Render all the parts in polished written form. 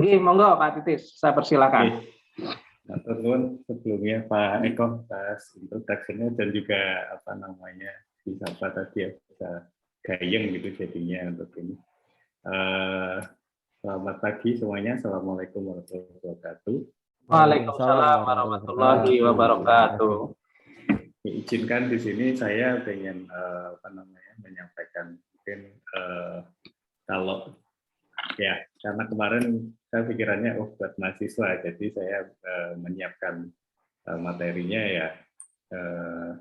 Oke, monggo Pak Titis, saya persilakan. Oke. Nah, turun sebelumnya Pak Eko atas introduksinya dan juga apa namanya disapa tadi ya, bisa gayeng gitu jadinya untuk ini. Selamat pagi semuanya, assalamualaikum warahmatullahi wabarakatuh. Waalaikumsalam warahmatullahi wabarakatuh. Izinkan di sini saya ingin menyampaikan mungkin kalau ya karena kemarin saya pikirannya buat mahasiswa, jadi saya menyiapkan materinya ya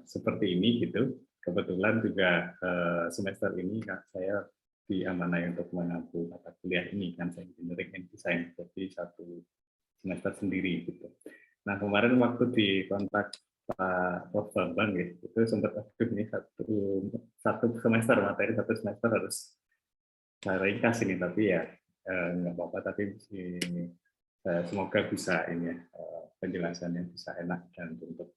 seperti ini gitu. Kebetulan juga semester ini saya diamanai untuk mengampu mata kuliah ini kan, saya engineering and design, jadi satu semester sendiri gitu. Nah kemarin waktu di kontak Pak Prof. Bambang ya, itu sempat ini satu semester materi satu semester harus saya ringkas ini, tapi ya nggak apa-apa, tapi semoga bisa ini ya, penjelasannya bisa enak dan untuk.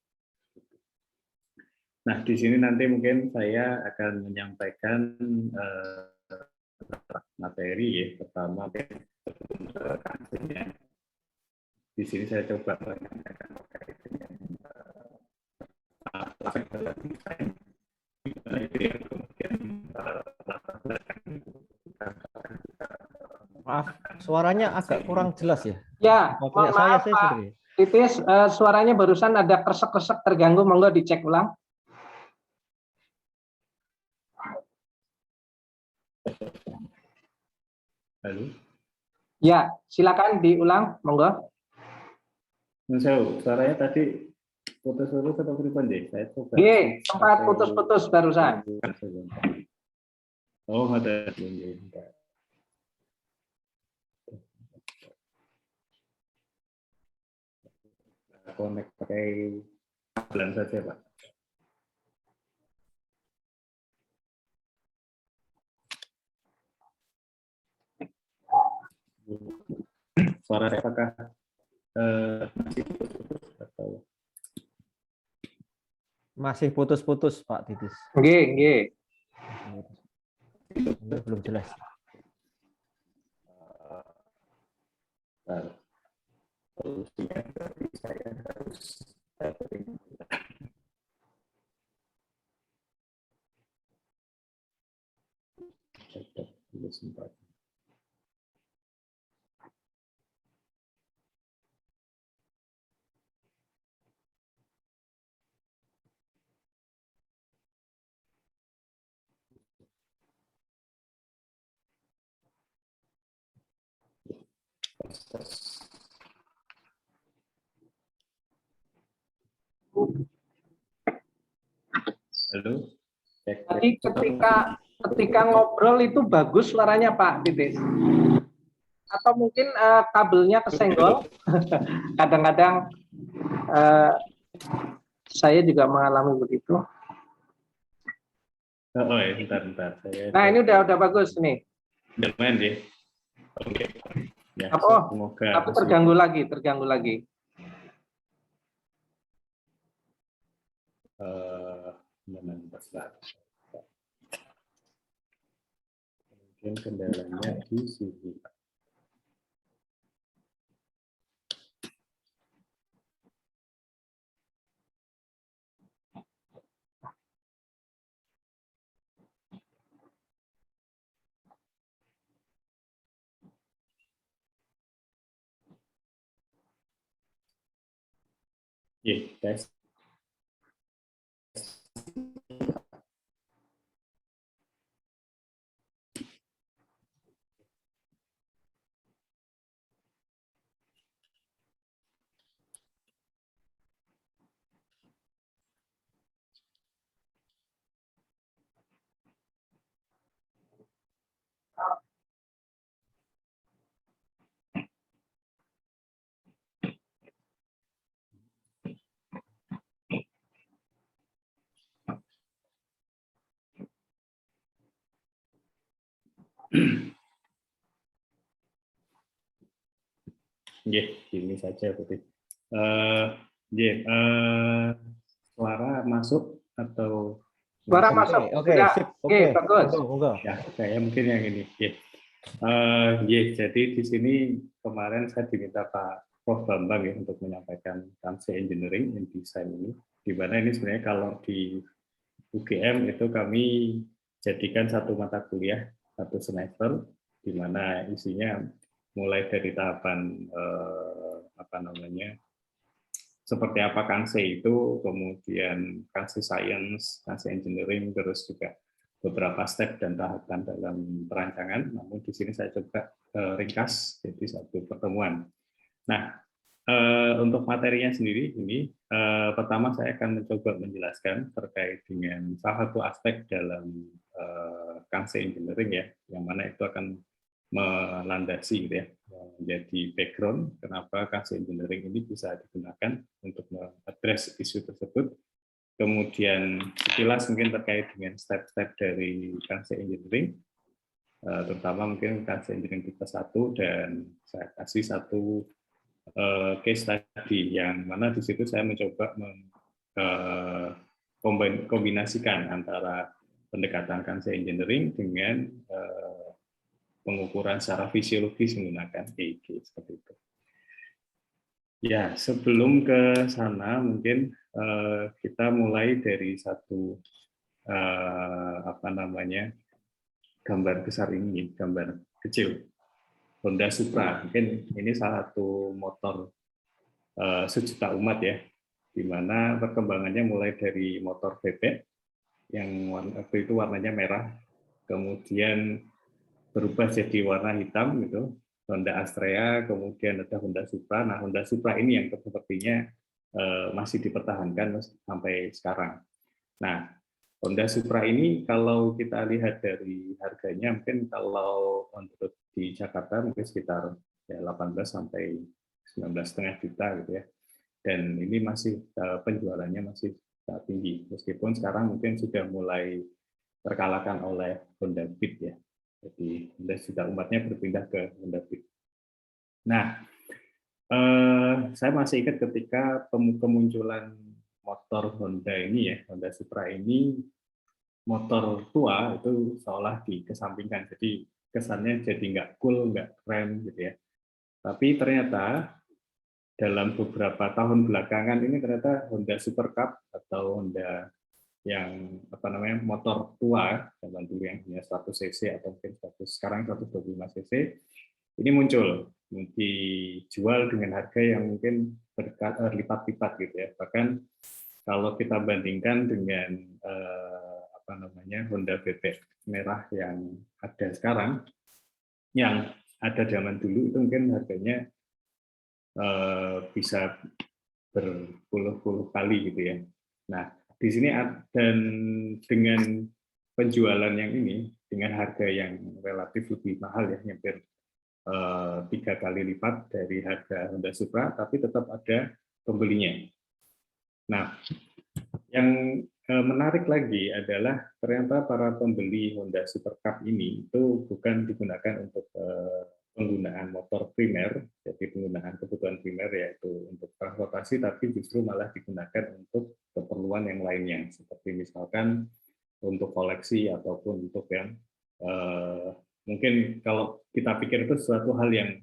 Nah di sini nanti mungkin saya akan menyampaikan materi ya, pertama di sini saya coba menyampaikan terkait dengan desain. Maaf, suaranya agak kurang jelas ya. Ya, Kayak saya Pak seperti. Titis, suaranya barusan ada kresek-kresek terganggu, monggo dicek ulang. Halo. Ya, silakan diulang, monggo. Suaranya tadi putus-putus atau pribadi? Saya coba. Oke, sempat putus-putus barusan. Oh, ada. Connect pakai kabel saja, Pak. Suara saya apakah masih putus-putus atau Masih putus-putus Pak Titis. Oke. Belum jelas. solusinya berarti saya harus sempat. Halo. Tadi ketika ngobrol itu bagus suaranya Pak Titis. Atau mungkin kabelnya kesenggol. Kadang-kadang saya juga mengalami begitu. Oh ya, bentar. Nah, ini udah bagus nih. Udah main deh. Oke. Ya, semoga. Tapi terganggu lagi. Mungkin kendalanya di sini. Tes. Ini saja berarti. Suara masuk atau suara masuk? Oke, sip. Oke, bagus. Enggak. Ya, saya mungkin yang ini. Jadi di sini kemarin saya diminta Pak Prof. Bambang ya untuk menyampaikan Kanse Engineering in Design ini, di mana ini sebenarnya kalau di UGM itu kami jadikan satu mata kuliah satu semester, di mana isinya mulai dari tahapan seperti apa Kanse itu, kemudian Kanse Science, Kanse Engineering, terus juga beberapa step dan tahapan dalam perancangan. Namun di sini saya coba ringkas jadi satu pertemuan. Nah, untuk materinya sendiri ini pertama saya akan mencoba menjelaskan terkait dengan salah satu aspek dalam Kanse Engineering ya, yang mana itu akan melandasi gitu ya, menjadi background kenapa Kanse Engineering ini bisa digunakan untuk mengadres isu tersebut. Kemudian sekilas mungkin terkait dengan step-step dari Kanse Engineering, terutama mungkin Kanse Engineering tipe 1, dan saya kasih satu case study yang mana di situ saya mencoba kombinasikan antara pendekatan Kanse Engineering dengan pengukuran secara fisiologis menggunakan EEG seperti itu. Ya, sebelum ke sana mungkin kita mulai dari satu gambar besar ini, gambar kecil Honda Supra. Mungkin ini salah satu motor sejuta umat ya, di mana perkembangannya mulai dari motor bebek yang waktu itu warnanya merah, kemudian berubah jadi warna hitam gitu, Honda Astrea, kemudian ada Honda Supra. Nah, Honda Supra ini yang sepertinya masih dipertahankan sampai sekarang. Nah, Honda Supra ini kalau kita lihat dari harganya, mungkin kalau untuk di Jakarta mungkin sekitar ya 18 sampai 19,5 juta gitu ya. Dan ini masih penjualannya masih tinggi, meskipun sekarang mungkin sudah mulai terkalahkan oleh Honda Beat ya. Jadi Honda sudah umatnya berpindah ke Honda Beat. Nah, saya masih ingat ketika kemunculan motor Honda ini ya, Honda Supra ini, motor tua itu seolah dikesampingkan. Jadi kesannya jadi nggak cool, nggak keren gitu ya. Tapi ternyata dalam beberapa tahun belakangan ini ternyata Honda Super Cup atau Honda yang motor tua zaman dulu yang hanya 100 cc atau mungkin sekarang 125 cc ini muncul, dijual dengan harga yang mungkin berlipat-lipat gitu ya. Bahkan kalau kita bandingkan dengan Honda bebek merah yang ada sekarang, yang ada zaman dulu itu mungkin harganya bisa berpuluh-puluh kali gitu ya. Nah, di sini dan dengan penjualan yang ini dengan harga yang relatif lebih mahal ya, hampir 3 kali lipat dari harga Honda Supra, tapi tetap ada pembelinya. Nah, yang menarik lagi adalah ternyata para pembeli Honda Super Cup ini itu bukan digunakan untuk penggunaan motor primer, jadi penggunaan kebutuhan primer yaitu untuk transportasi, tapi justru malah digunakan untuk keperluan yang lainnya, seperti misalkan untuk koleksi ataupun untuk yang mungkin kalau kita pikir itu suatu hal yang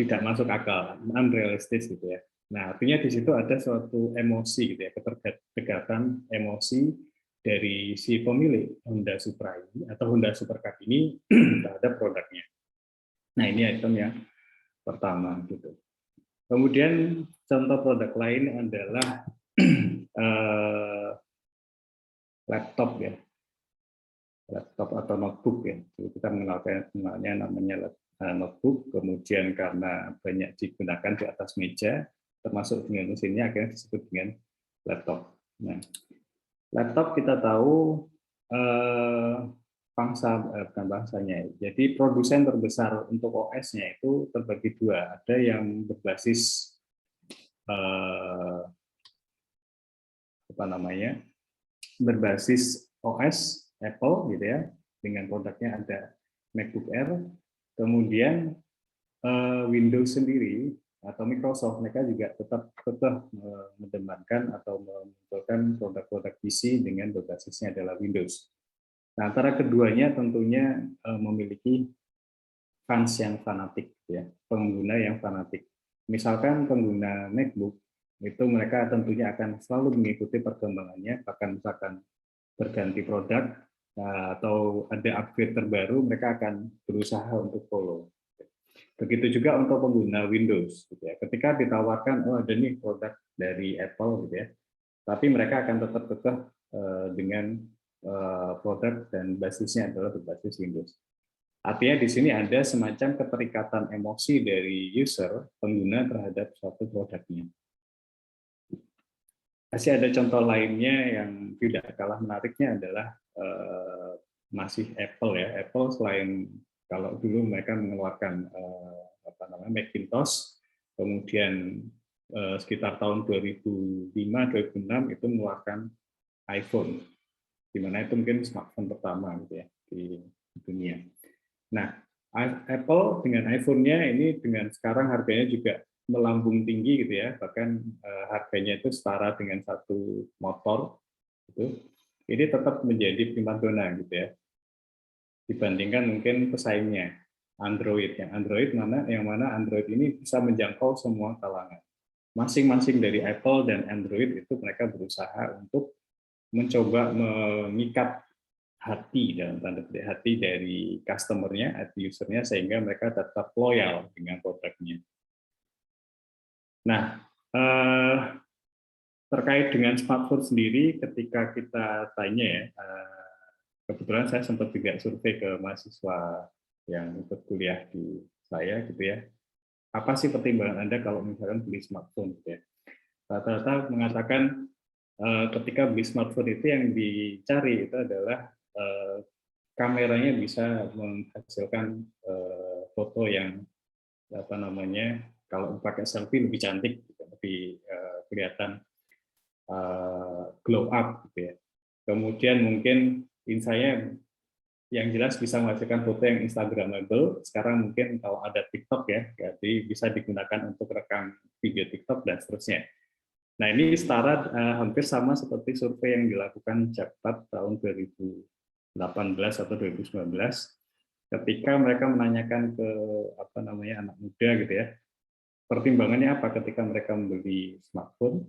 tidak masuk akal, unrealistis gitu ya. Nah, artinya di situ ada suatu emosi gitu ya, keterikatan emosi dari si pemilik Honda Supra ini atau Honda Super Cup ini terhadap produknya. Nah, ini item yang pertama gitu. Kemudian contoh produk lain adalah laptop ya, laptop atau notebook ya. Jadi kita mengenalnya namanya notebook. Kemudian karena banyak digunakan di atas meja, termasuk dengan mesinnya, akhirnya disebut dengan laptop. Nah, laptop kita tahu bukan bangsanya. Jadi produsen terbesar untuk OS-nya itu terbagi dua. Ada yang berbasis berbasis OS Apple gitu ya, dengan produknya ada MacBook Air. Kemudian Windows sendiri atau Microsoft, mereka juga tetap mendemankan atau memunculkan produk-produk PC dengan berbasisnya adalah Windows. Nah, antara keduanya tentunya memiliki fans yang fanatik, ya, pengguna yang fanatik. Misalkan pengguna MacBook itu mereka tentunya akan selalu mengikuti perkembangannya, bahkan misalkan berganti produk atau ada upgrade terbaru, mereka akan berusaha untuk follow. Begitu juga untuk pengguna Windows, gitu ya. Ketika ditawarkan, oh ada nih produk dari Apple, gitu ya, tapi mereka akan tetap kekeh dengan produk dan basisnya adalah berbasis Windows. Artinya di sini ada semacam keterikatan emosi dari user pengguna terhadap suatu produknya. Masih ada contoh lainnya yang tidak kalah menariknya adalah masih Apple, ya. Apple selain kalau dulu mereka mengeluarkan Macintosh, kemudian sekitar tahun 2005-2006 itu mengeluarkan iPhone, di mana itu mungkin smartphone pertama gitu ya di dunia. Nah, Apple dengan iPhone-nya ini dengan sekarang harganya juga melambung tinggi gitu ya, bahkan harganya itu setara dengan satu motor gitu. Ini tetap menjadi primadona gitu ya, dibandingkan mungkin pesaingnya Android. Yang mana Android ini bisa menjangkau semua kalangan. Masing-masing dari Apple dan Android itu mereka berusaha untuk mencoba mengikat hati, dalam tanda petik hati, dari customer-nya, hati user-nya, sehingga mereka tetap loyal dengan produknya. Nah, terkait dengan smartphone sendiri, ketika kita tanya ya, kebetulan saya sempat juga survei ke mahasiswa yang ikut kuliah di saya gitu ya, apa sih pertimbangan Anda kalau misalkan beli smartphone gitu ya. Rata-rata mengatakan ketika beli smartphone itu yang dicari itu adalah kameranya bisa menghasilkan foto yang kalau pakai selfie lebih cantik, lebih kelihatan glow up gitu ya. Kemudian mungkin saya yang jelas bisa menghasilkan foto yang instagramable. Sekarang mungkin kalau ada TikTok ya, jadi bisa digunakan untuk rekam video TikTok dan seterusnya. Nah, ini setara hampir sama seperti survei yang dilakukan Cepat tahun 2018 atau 2019, ketika mereka menanyakan ke anak muda gitu ya, pertimbangannya apa ketika mereka membeli smartphone.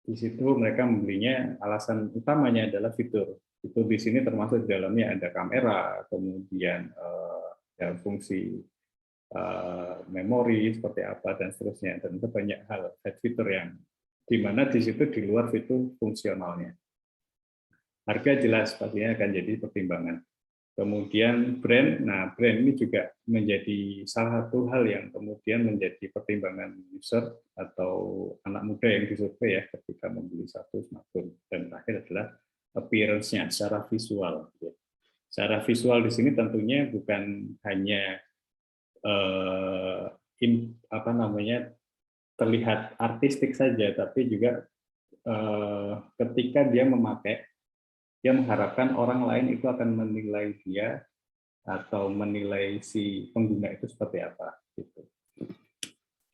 Di situ mereka membelinya, alasan utamanya adalah fitur. Fitur di sini termasuk di dalamnya ada kamera, kemudian fungsi memori seperti apa dan seterusnya, dan itu banyak hal fitur yang di mana di situ di luar fitur fungsionalnya. Harga jelas pastinya akan jadi pertimbangan. Kemudian brand, brand ini juga menjadi salah satu hal yang kemudian menjadi pertimbangan user atau anak muda yang disurvei ya ketika membeli satu smartphone. Dan terakhir adalah appearance-nya, secara visual. Secara visual di sini tentunya bukan hanya terlihat artistik saja, tapi juga ketika dia memakai, dia mengharapkan orang lain itu akan menilai dia atau menilai si pengguna itu seperti apa. Gitu.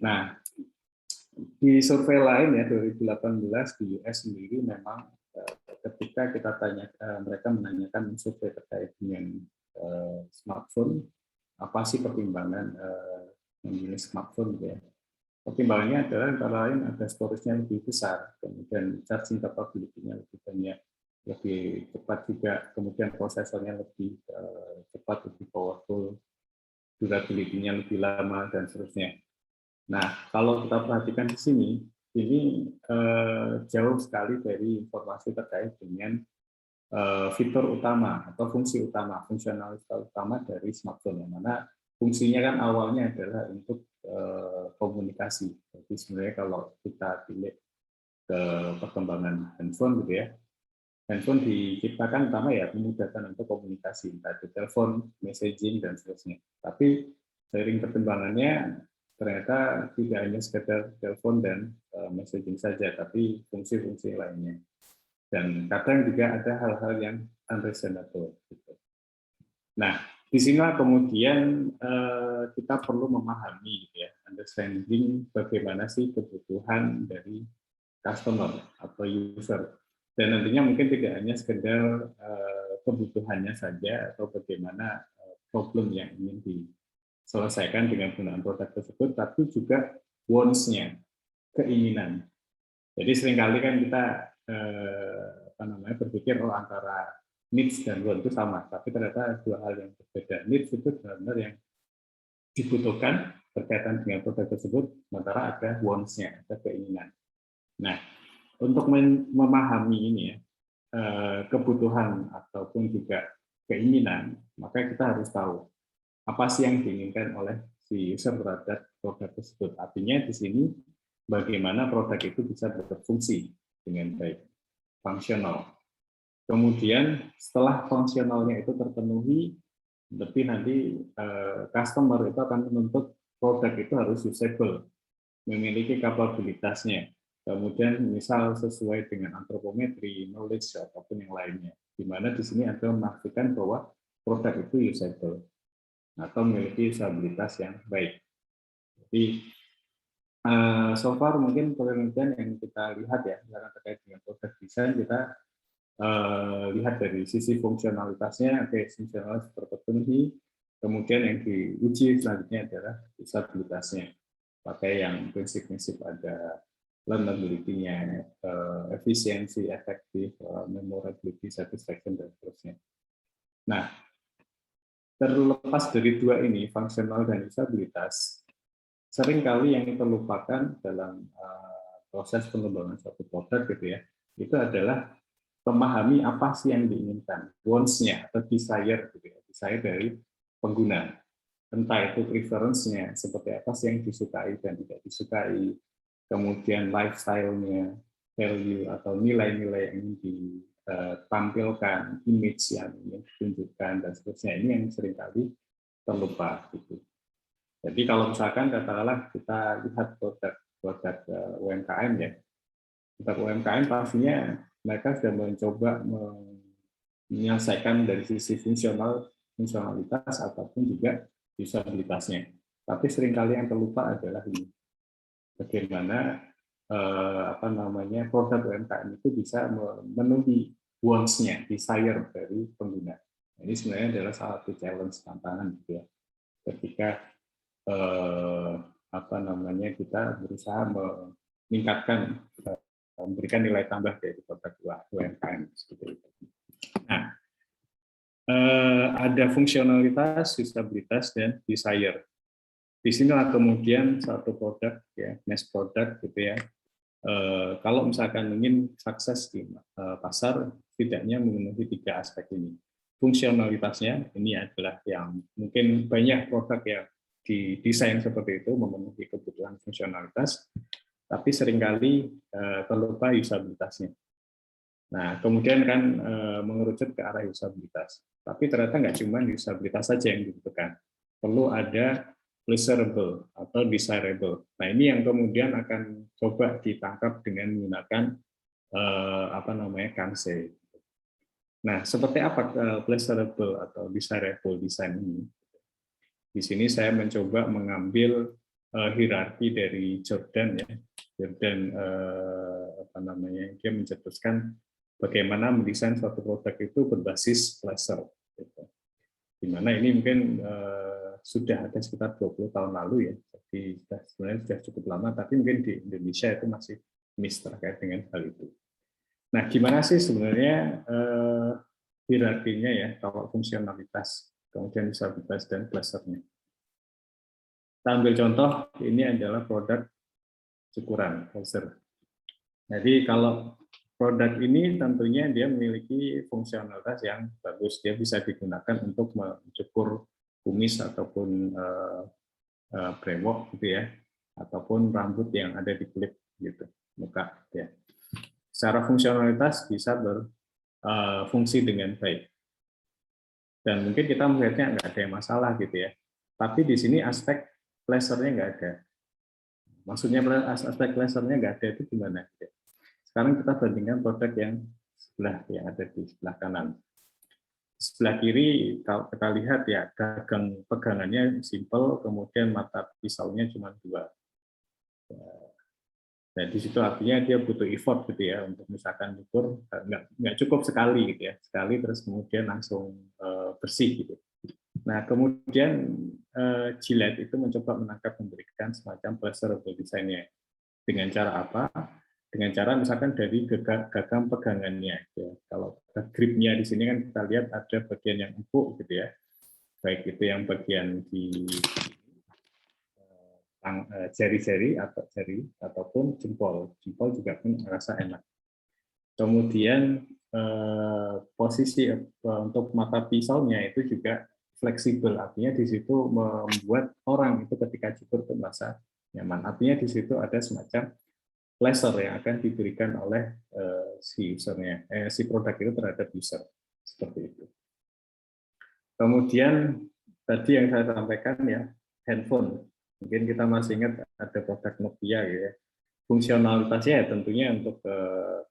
Nah, di survei lain ya 2018 di US sendiri memang ketika kita tanya, mereka menanyakan survei terkait dengan smartphone, apa sih pertimbangan memilih smartphone gitu ya. Pertimbangannya adalah antara lain ada storage-nya lebih besar, kemudian charging capability-nya lebih banyak, lebih cepat juga, kemudian prosesornya lebih cepat, lebih powerful, durability-nya lebih lama, dan seterusnya. Nah, kalau kita perhatikan di sini, ini jauh sekali dari informasi terkait dengan fitur utama atau fungsi utama, fungsionalitas utama dari smartphone, yang mana fungsinya kan awalnya adalah untuk komunikasi. Jadi sebenarnya kalau kita pilih ke perkembangan handphone gitu ya, handphone diciptakan pertama ya memudahkan untuk komunikasi, entah itu telepon, messaging, dan seterusnya. Tapi seiring perkembangannya ternyata tidak hanya sekedar telepon dan messaging saja, tapi fungsi-fungsi lainnya. Dan kadang juga ada hal-hal yang unreasonable. Gitu. Nah, di sini kemudian kita perlu memahami, ya, understanding bagaimana sih kebutuhan dari customer atau user. Dan nantinya mungkin tidak hanya sekedar kebutuhannya saja atau bagaimana problem yang ingin selesaikan dengan penggunaan produk tersebut, tapi juga wants-nya, keinginan. Jadi seringkali kan kita berpikir antara needs dan want itu sama, tapi ternyata dua hal yang berbeda. Needs itu benar-benar yang dibutuhkan berkaitan dengan produk tersebut, sementara ada wants-nya, ada keinginan. Nah, untuk memahami ini ya, kebutuhan ataupun juga keinginan, maka kita harus tahu apa sih yang diinginkan oleh si user terhadap produk tersebut. Artinya di sini bagaimana produk itu bisa berfungsi dengan baik, fungsional. Kemudian setelah fungsionalnya itu terpenuhi, berarti nanti customer itu akan menuntut produk itu harus usable, memiliki kapabilitasnya. Kemudian misal sesuai dengan antropometri, knowledge ataupun yang lainnya. Di mana di sini ada memastikan bahwa produk itu usable atau memiliki usabilitas yang baik. Jadi so far mungkin penelitian yang kita lihat ya, karena terkait dengan produk desain kita lihat dari sisi fungsionalitasnya, fungsionalitas terpenuhi. Kemudian yang diuji selanjutnya adalah usabilitasnya. Pakai yang prinsip-prinsip ada learnability-nya, efisiensi, efektif, memorability, satisfaction, dan seterusnya. Nah, terlepas dari dua ini, fungsional dan usabilitas, seringkali yang terlupakan dalam proses pengembangan suatu produk gitu ya, itu adalah memahami apa sih yang diinginkan, wants-nya atau desire gitu ya, desire dari pengguna. Entah itu preference-nya, seperti apa sih yang disukai dan tidak disukai, kemudian lifestyle-nya, value atau nilai-nilai yang ingin ditampilkan, image yang ingin ditunjukkan, dan seterusnya. Ini yang seringkali terlupa gitu. Jadi kalau misalkan katakanlah kita lihat produk UMKM ya, produk UMKM pastinya mereka sudah mencoba menyelesaikan dari sisi fungsionalitas ataupun juga usabilitasnya. Tapi seringkali yang terlupa adalah ini, bagaimana produk UMKM itu bisa memenuhi wants-nya, desire dari pengguna. Ini sebenarnya adalah salah satu challenge tantangan gitu ya. Ketika kita berusaha meningkatkan, memberikan nilai tambah dari produk UMKM seperti itu. Nah, ada fungsionalitas, usabilitas, dan desire. Di sinilah kemudian satu produk ya, mass product gitu ya. Kalau misalkan ingin sukses di pasar, setidaknya memenuhi tiga aspek ini. Fungsionalitasnya ini adalah yang mungkin banyak produk yang didesain seperti itu memenuhi kebutuhan fungsionalitas, tapi seringkali terlupa usabilitasnya. Nah, kemudian kan mengerucut ke arah usabilitas. Tapi ternyata nggak cuma usabilitas saja yang dibutuhkan. Perlu ada pleasurable atau desirable. Nah, ini yang kemudian akan coba ditangkap dengan menggunakan Kanse. Nah, seperti apa pleasurable atau desirable design ini? Di sini saya mencoba mengambil hierarki dari Jordan ya. Jordan dia mencetuskan bagaimana mendesain suatu produk itu berbasis pleasure. Gitu. Di mana ini mungkin sudah ada sekitar 20 tahun lalu ya. Jadi sebenarnya sudah cukup lama, tapi mungkin di Indonesia itu masih miss terkait dengan hal itu. Nah, gimana sih sebenarnya hierarkinya ya, kalau fungsionalitas, kemudian usabilitas dan pleasure-nya. Kita ambil contoh, ini adalah produk cukuran, pleasure. Jadi kalau produk ini tentunya dia memiliki fungsionalitas yang bagus, dia bisa digunakan untuk mencukur kumis ataupun brewok gitu ya, ataupun rambut yang ada di kulit gitu, muka ya. Secara fungsionalitas bisa berfungsi dengan baik. Dan mungkin kita melihatnya nggak ada yang masalah gitu ya. Tapi di sini aspek pleasure-nya nggak ada. Maksudnya aspek pleasure-nya nggak ada itu gimana? Sekarang kita bandingkan produk yang sebelah yang ada di sebelah kanan. Sebelah kiri kalau kita lihat ya gagang pegangannya simple, kemudian mata pisaunya cuma 2. Nah, di situ artinya dia butuh effort gitu ya untuk misalkan ukur nggak cukup sekali gitu ya, sekali terus kemudian langsung bersih gitu. Nah, kemudian Gillette itu mencoba menangkap, memberikan semacam pleasurable design-nya. Dengan cara apa? Dengan cara misalkan dari gagang pegangannya. Ya. Kalau gripnya di sini kan kita lihat ada bagian yang empuk gitu ya. Baik itu yang bagian di jari-jari atau jari ataupun jempol. Jempol juga pun merasa enak. Kemudian posisi untuk mata pisaunya itu juga fleksibel, artinya di situ membuat orang itu ketika cukur itu merasa nyaman. Artinya di situ ada semacam pleasure yang akan diberikan oleh si usernya, si produk itu terhadap user, seperti itu. Kemudian tadi yang saya sampaikan ya, handphone. Mungkin kita masih ingat ada produk Nokia ya. Fungsionalitasnya ya tentunya untuk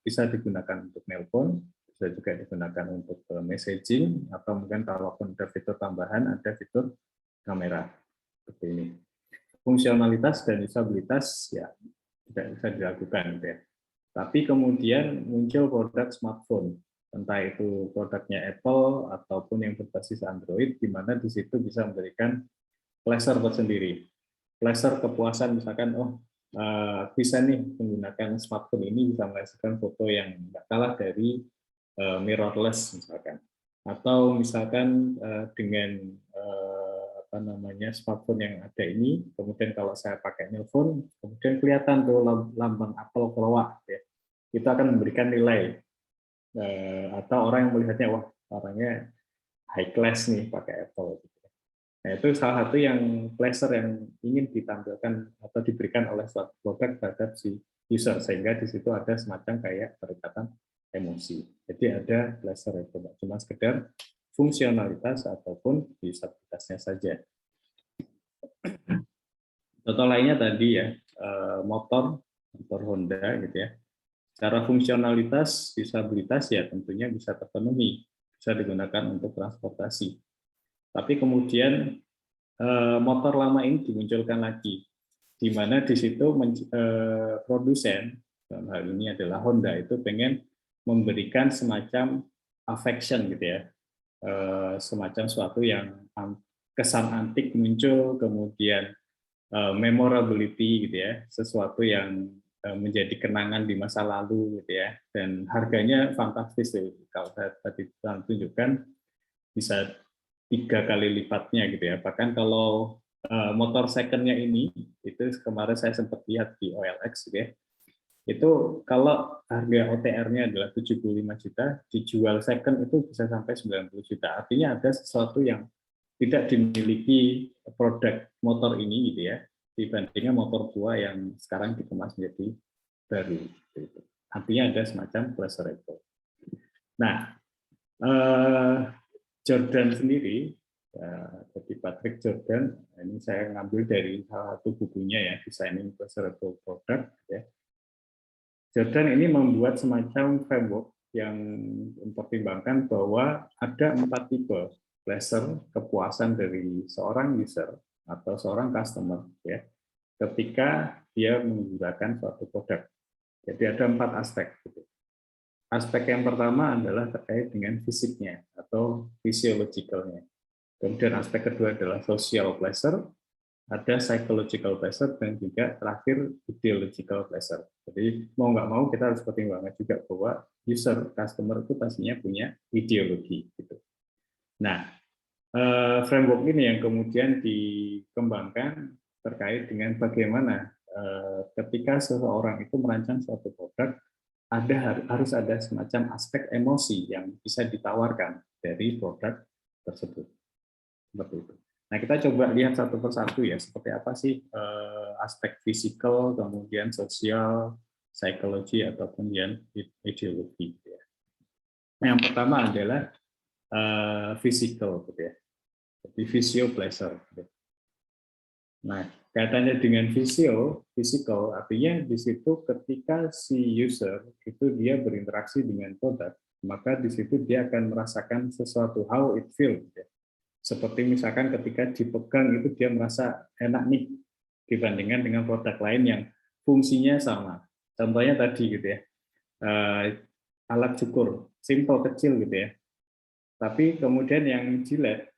bisa digunakan untuk nelpon, bisa juga digunakan untuk messaging, atau mungkin kalaupun ada fitur tambahan, ada fitur kamera seperti ini. Fungsionalitas dan usabilitas ya tidak bisa dilakukan ya. Tapi kemudian muncul produk smartphone, entah itu produknya Apple ataupun yang berbasis Android, di mana di situ bisa memberikan pleasure tersendiri. Pleasure kepuasan misalkan, bisa nih menggunakan smartphone ini bisa menghasilkan foto yang nggak kalah dari mirrorless misalkan. Atau misalkan dengan smartphone yang ada ini, kemudian kalau saya pakai nelpon, kemudian kelihatan tuh lambang apel keluar, ya. Itu akan memberikan nilai, atau orang yang melihatnya, wah orangnya high class nih pakai Apple. Nah, itu salah satu yang pleasure yang ingin ditampilkan atau diberikan oleh suatu produk terhadap si user, sehingga di situ ada semacam kayak perikatan emosi. Jadi ada pleasure itu, cuma sekedar fungsionalitas ataupun usabilitasnya saja. Contoh lainnya tadi ya, motor Honda gitu ya. Secara fungsionalitas, usabilitas ya tentunya bisa terpenuhi, bisa digunakan untuk transportasi. Tapi kemudian motor lama ini dimunculkan lagi, di mana di situ produsen, dalam hal ini adalah Honda, itu pengen memberikan semacam affection gitu ya, semacam suatu yang kesan antik muncul, kemudian memorability gitu ya, sesuatu yang menjadi kenangan di masa lalu gitu ya, dan harganya fantastis tuh. Kalau saya tadi tunjukkan bisa 3 kali lipatnya gitu ya. Bahkan kalau motor secondnya ini, itu kemarin saya sempat lihat di OLX gitu ya, itu kalau harga OTR-nya adalah 75 juta, dijual second itu bisa sampai 90 juta. Artinya ada sesuatu yang tidak dimiliki produk motor ini gitu ya, dibandingkan motor tua yang sekarang dikemas menjadi baru. Gitu. Artinya ada semacam pleasurable. Nah, Jordan sendiri, jadi Patrick Jordan, ini saya ngambil dari salah satu bukunya ya, Designing Pleasurable Product. Ya. Jordan ini membuat semacam framework yang mempertimbangkan bahwa ada 4 tipe pleasure, kepuasan dari seorang user atau seorang customer ya, ketika dia menggunakan suatu produk. Jadi ada 4 aspek. Aspek yang pertama adalah terkait dengan fisiknya atau physiologicalnya. Kemudian aspek kedua adalah social pleasure, ada psychological pleasure, dan juga terakhir ideological pleasure. Jadi mau nggak mau kita harus pertimbangkan juga bahwa user, customer itu pastinya punya ideologi. Gitu. Nah, framework ini yang kemudian dikembangkan terkait dengan bagaimana ketika seseorang itu merancang suatu produk, harus ada semacam aspek emosi yang bisa ditawarkan dari produk tersebut. Seperti itu. Nah, kita coba lihat satu persatu ya, seperti apa sih aspek fisikal, kemudian sosial, psikologi, ataupun yang ideologi. Ya. Nah, yang pertama adalah physical, gitu ya. Jadi physio pleasure. Gitu. Nah, kaitannya dengan physical artinya di situ ketika si user itu dia berinteraksi dengan produk, maka di situ dia akan merasakan sesuatu, how it feel. Gitu ya. Seperti misalkan ketika dipegang itu dia merasa enak nih dibandingkan dengan produk lain yang fungsinya sama. Contohnya tadi gitu ya, alat cukur, simple kecil gitu ya. Tapi kemudian yang Gillette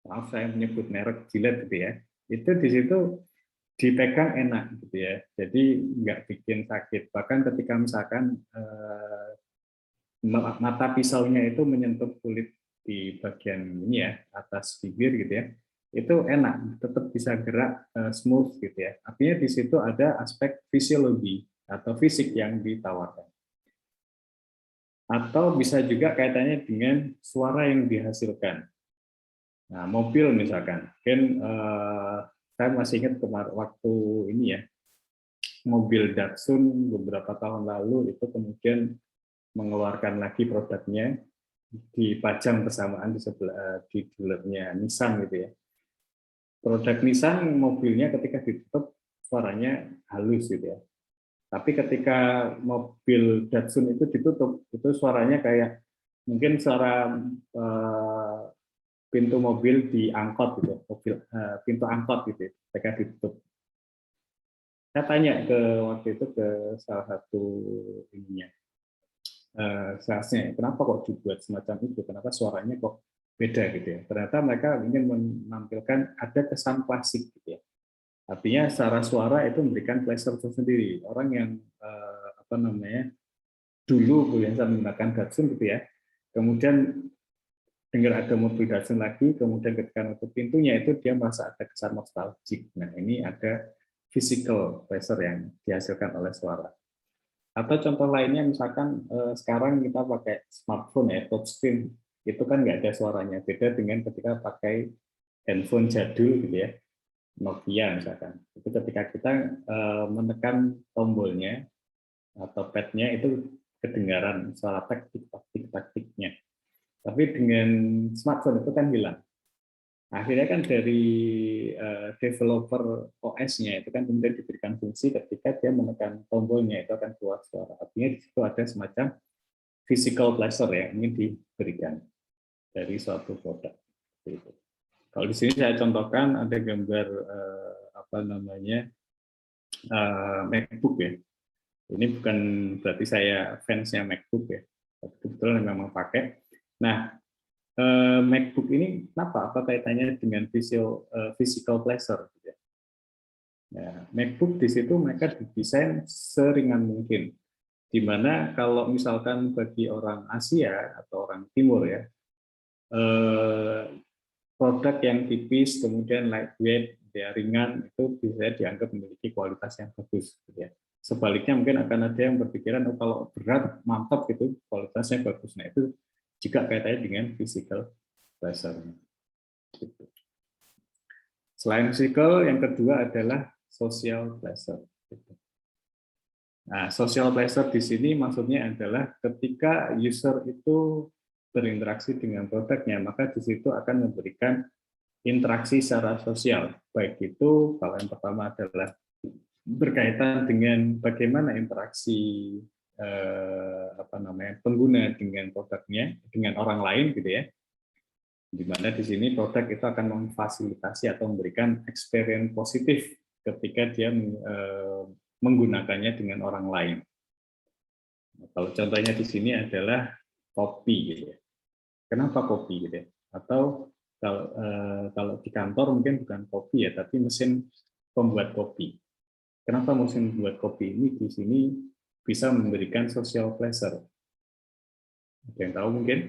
maaf saya menyebut merek Gillette gitu ya, itu di situ dipegang enak gitu ya, jadi nggak bikin sakit. Bahkan ketika misalkan mata pisaunya itu menyentuh kulit di bagian ini ya, atas bibir gitu ya, itu enak, tetap bisa gerak smooth gitu ya. Artinya di situ ada aspek fisiologi atau fisik yang ditawarkan. Atau bisa juga kaitannya dengan suara yang dihasilkan. Nah, mobil misalkan, kan saya masih ingat kemarin waktu ini ya, mobil Datsun beberapa tahun lalu itu kemudian mengeluarkan lagi produknya, dipajang bersamaan di sebelah di dealernya Nissan gitu ya. Produk Nissan mobilnya ketika ditutup suaranya halus gitu ya. Tapi ketika mobil Datsun itu ditutup, itu suaranya kayak mungkin suara pintu mobil diangkot gitu, mobil pintu angkot gitu, ketika ditutup. Saya tanya ke waktu itu ke salah satu ininya, salesnya, kenapa kok dibuat semacam itu, kenapa suaranya kok beda gitu ya. Ternyata mereka ingin menampilkan ada kesan klasik gitu ya. Artinya secara suara itu memberikan pleasure tersendiri. Orang yang apa namanya dulu biasa menggunakan Datsun gitu ya, kemudian dengar ada mobil Datsun lagi, kemudian ketika nutup pintunya itu dia merasa ada kesan nostalgic. Nah ini ada physical pleasure yang dihasilkan oleh suara. Atau contoh lainnya misalkan sekarang kita pakai smartphone ya, touchscreen, itu kan nggak ada suaranya. Beda dengan ketika pakai handphone jadul gitu ya, Nokia misalkan. Itu ketika kita menekan tombolnya atau pad-nya itu kedengaran suara taktik-taktiknya. Tapi dengan smartphone itu kan hilang. Akhirnya kan dari developer OS-nya itu kan kemudian diberikan fungsi ketika dia menekan tombolnya itu akan keluar suara. Artinya di situ ada semacam physical pleasure ya ingin diberikan dari suatu produk. Gitu. Kalau di sini saya contohkan ada gambar apa namanya MacBook ya. Ini bukan berarti saya fansnya MacBook ya, tapi kebetulan memang pakai. Nah, MacBook ini kenapa? Apa kaitannya dengan physical pleasure? Nah, MacBook di situ mereka didesain seringan mungkin. Di mana kalau misalkan bagi orang Asia atau orang Timur ya, produk yang tipis kemudian lightweight, dia ringan itu bisa dianggap memiliki kualitas yang bagus. Gitu ya. Sebaliknya mungkin akan ada yang berpikiran oh, kalau berat mantap gitu kualitasnya bagus. Nah itu juga kaitannya dengan physical pleasure. Gitu. Selain physical, yang kedua adalah social pleasure. Gitu. Nah, social pleasure di sini maksudnya adalah ketika user itu berinteraksi dengan produknya, maka di situ akan memberikan interaksi secara sosial. Baik itu kalau yang pertama adalah berkaitan dengan bagaimana interaksi apa namanya pengguna dengan produknya dengan orang lain gitu ya. Di mana di sini produk itu akan memfasilitasi atau memberikan experience positif ketika dia menggunakannya dengan orang lain. Nah, kalau contohnya di sini adalah kopi gitu ya. Kenapa kopi gitu ya? Atau kalau di kantor mungkin bukan kopi ya, tapi mesin pembuat kopi. Kenapa mesin pembuat kopi ini di sini bisa memberikan social pleasure? Ada yang tahu mungkin?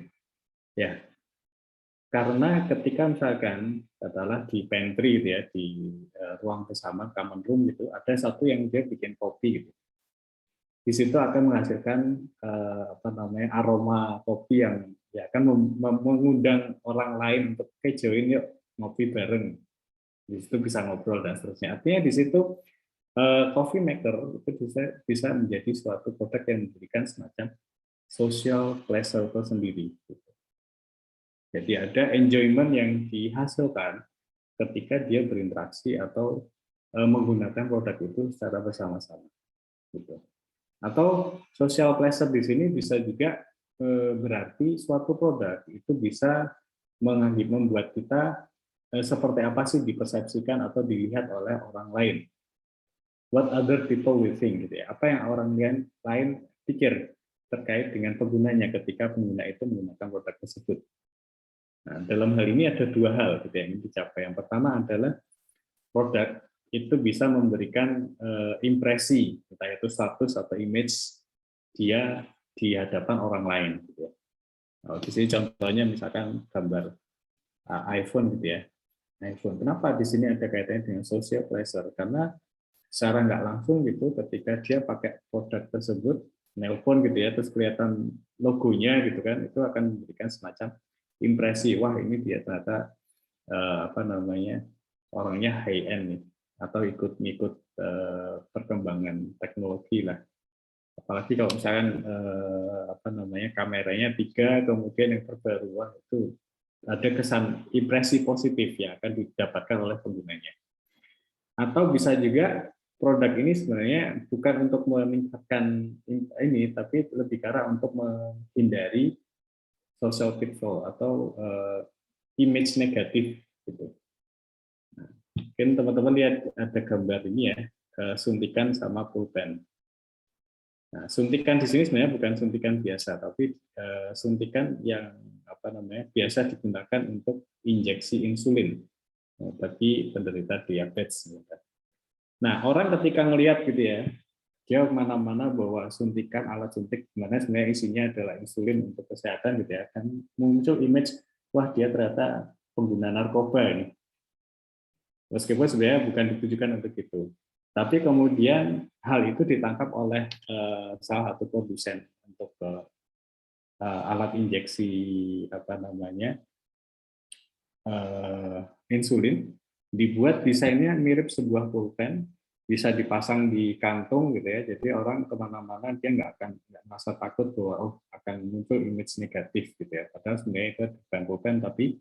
Ya, karena ketika misalkan katakanlah di pantry gitu ya, di ruang bersama common room gitu, ada satu yang dia bikin kopi gitu. Di situ akan menghasilkan apa namanya aroma kopi yang ya akan mengundang orang lain untuk join yuk ngopi bareng. Di situ bisa ngobrol dan seterusnya. Artinya di situ coffee maker itu bisa menjadi suatu produk yang memberikan semacam social pleasure tersendiri. Jadi ada enjoyment yang dihasilkan ketika dia berinteraksi atau menggunakan produk itu secara bersama-sama. Gitu. Atau social pleasure di sini bisa juga berarti suatu produk itu bisa membuat kita seperti apa sih dipersepsikan atau dilihat oleh orang lain. What other people will think gitu ya. Apa yang orang lain pikir terkait dengan penggunanya ketika pengguna itu menggunakan produk tersebut. Nah, dalam hal ini ada dua hal gitu yang dicapai. Yang pertama adalah produk itu bisa memberikan impresi, entah itu status atau image dia di hadapan orang lain. Gitu ya. Nah, di sini contohnya misalkan gambar iPhone gitu ya. iPhone. Kenapa di sini ada kaitannya dengan social pleasure? Karena secara nggak langsung gitu, ketika dia pakai produk tersebut, nelpon gitu ya, terus kelihatan logonya gitu kan, itu akan memberikan semacam impresi, wah ini dia ternyata apa namanya orangnya high end nih, atau ikut-ikut perkembangan teknologi lah. Apalagi kalau misalkan apa namanya kameranya 3, kemudian yang terbaru, wah itu ada kesan impresi positif yang akan didapatkan oleh penggunanya. Atau bisa juga produk ini sebenarnya bukan untuk meningkatkan ini, tapi lebih ke arah untuk menghindari social pitfall atau image negatif gitu. Nah, mungkin teman-teman lihat ada gambar ini ya, suntikan sama pulpen. Nah, suntikan di sini sebenarnya bukan suntikan biasa, tapi suntikan yang apa namanya biasa digunakan untuk injeksi insulin bagi penderita diabetes. Nah, orang ketika ngelihat gitu ya, dia kemana-mana bawa suntikan, alat suntik, sebenarnya isinya adalah insulin untuk kesehatan gitu ya, kan muncul image, wah dia ternyata pengguna narkoba ini. Meskipun sebenarnya bukan ditujukan untuk itu. Tapi kemudian hal itu ditangkap oleh salah satu produsen untuk alat injeksi apa namanya insulin, dibuat desainnya mirip sebuah pulpen, bisa dipasang di kantung gitu ya. Jadi orang kemana-mana dia nggak merasa takut bahwa akan muncul image negatif gitu ya. Padahal sebenarnya itu bukan pulpen tapi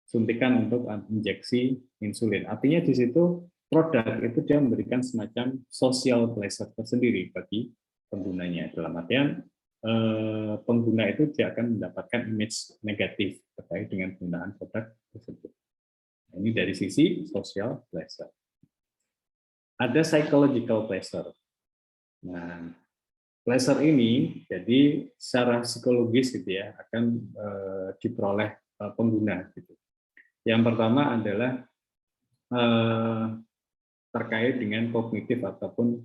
suntikan untuk injeksi insulin. Artinya di situ produk itu dia memberikan semacam social pleasure tersendiri bagi penggunanya. Dalam artian pengguna itu dia akan mendapatkan image negatif terkait dengan penggunaan produk tersebut. Ini dari sisi social pleasure. Ada psychological pleasure. Nah, pleasure ini jadi secara psikologis gitu ya akan diperoleh pengguna gitu. Yang pertama adalah terkait dengan kognitif ataupun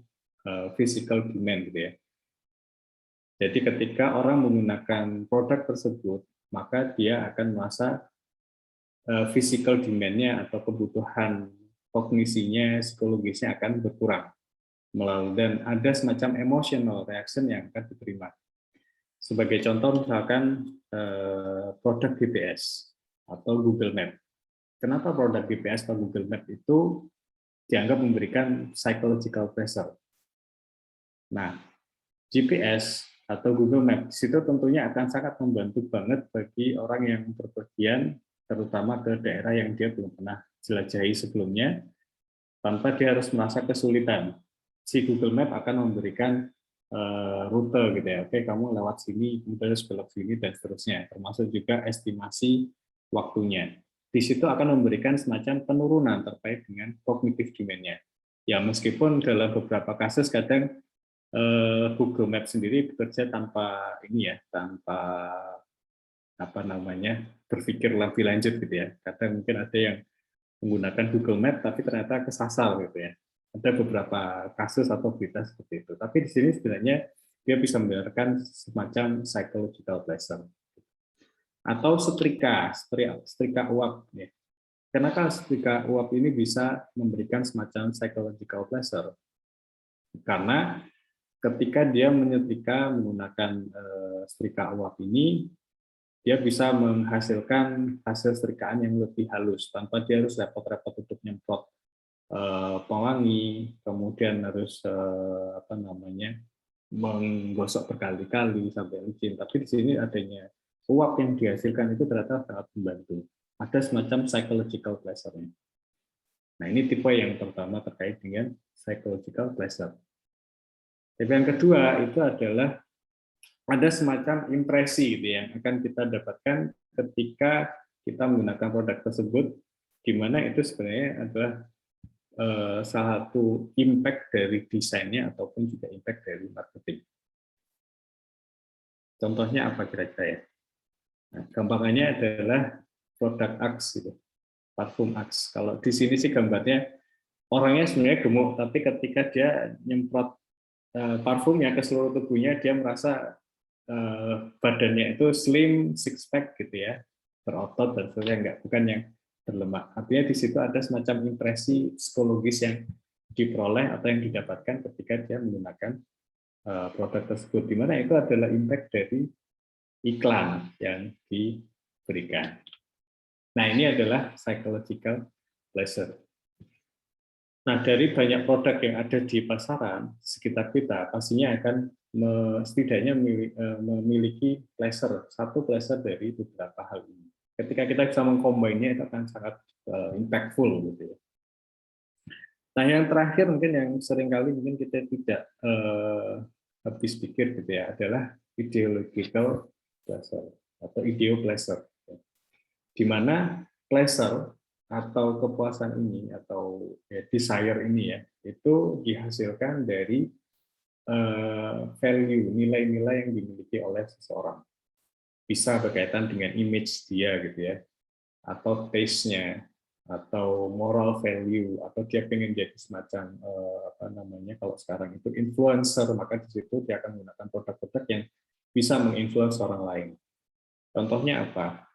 physical demand gitu ya. Jadi ketika orang menggunakan produk tersebut, maka dia akan merasa physical demand-nya atau kebutuhan kognisinya, psikologisnya akan berkurang. Dan ada semacam emotional reaction yang akan diterima. Sebagai contoh misalkan produk GPS atau Google Map. Kenapa produk GPS atau Google Map itu dianggap memberikan psychological pleasure? Nah, GPS atau Google Map itu tentunya akan sangat membantu banget bagi orang yang berpergian, terutama ke daerah yang dia belum pernah jelajahi sebelumnya, tanpa dia harus merasa kesulitan. Si Google Map akan memberikan rute gitu ya, oke kamu lewat sini, kemudian harus belok sini dan seterusnya, termasuk juga estimasi waktunya. Di situ akan memberikan semacam penurunan terkait dengan cognitive demand-nya. Ya meskipun dalam beberapa kasus kadang Google Maps sendiri bekerja tanpa ini ya, tanpa apa namanya berpikir lebih lanjut gitu ya. Kadang mungkin ada yang menggunakan Google Map tapi ternyata kesasar gitu ya. Ada beberapa kasus atau berita seperti itu. Tapi di sini sebenarnya dia bisa memberikan semacam psychological pleasure. Atau setrika uap. Ya. Kenapa setrika uap ini bisa memberikan semacam psychological pleasure? Karena ketika dia menyetrika menggunakan setrika uap ini, dia bisa menghasilkan hasil setrikaan yang lebih halus tanpa dia harus repot-repot untuk nyemprot pewangi, kemudian harus apa namanya menggosok berkali-kali sampai licin. Tapi di sini adanya uap yang dihasilkan itu ternyata sangat membantu. Ada semacam psychological pleasure-nya. Nah ini tipe yang pertama terkait dengan psychological pleasure. Tipe yang kedua itu adalah ada semacam impresi gitu yang akan kita dapatkan ketika kita menggunakan produk tersebut, di mana itu sebenarnya adalah salah satu impact dari desainnya ataupun juga impact dari marketing. Contohnya apa kira-kira ya? Nah, gampangannya adalah produk Axe gitu, parfum Axe. Kalau di sini sih gambarnya orangnya sebenarnya gemuk, tapi ketika dia nyemprot parfumnya ke seluruh tubuhnya, dia merasa badannya itu slim, six pack gitu ya, berotot dan sebagainya, enggak, bukan yang berlemak. Artinya di situ ada semacam impresi psikologis yang diperoleh atau yang didapatkan ketika dia menggunakan produk tersebut, di mana itu adalah impact dari iklan yang diberikan. Nah, ini adalah psychological pleasure. Nah, dari banyak produk yang ada di pasaran sekitar kita, pastinya akan setidaknya memiliki pleasure, satu pleasure dari beberapa hal ini. Ketika kita bisa mengcombine-nya, itu akan sangat impactful gitu ya. Nah, yang terakhir mungkin yang seringkali mungkin kita tidak habis pikir gitu ya, adalah ideological pleasure atau ideo pleasure, di mana pleasure atau kepuasan ini atau desire ini ya, itu dihasilkan dari value, nilai-nilai yang dimiliki oleh seseorang. Bisa berkaitan dengan image dia gitu ya, atau taste-nya, atau moral value, atau dia pengen jadi semacam apa namanya, kalau sekarang itu influencer, maka di situ dia akan menggunakan produk-produk yang bisa menginfluence orang lain. Contohnya apa?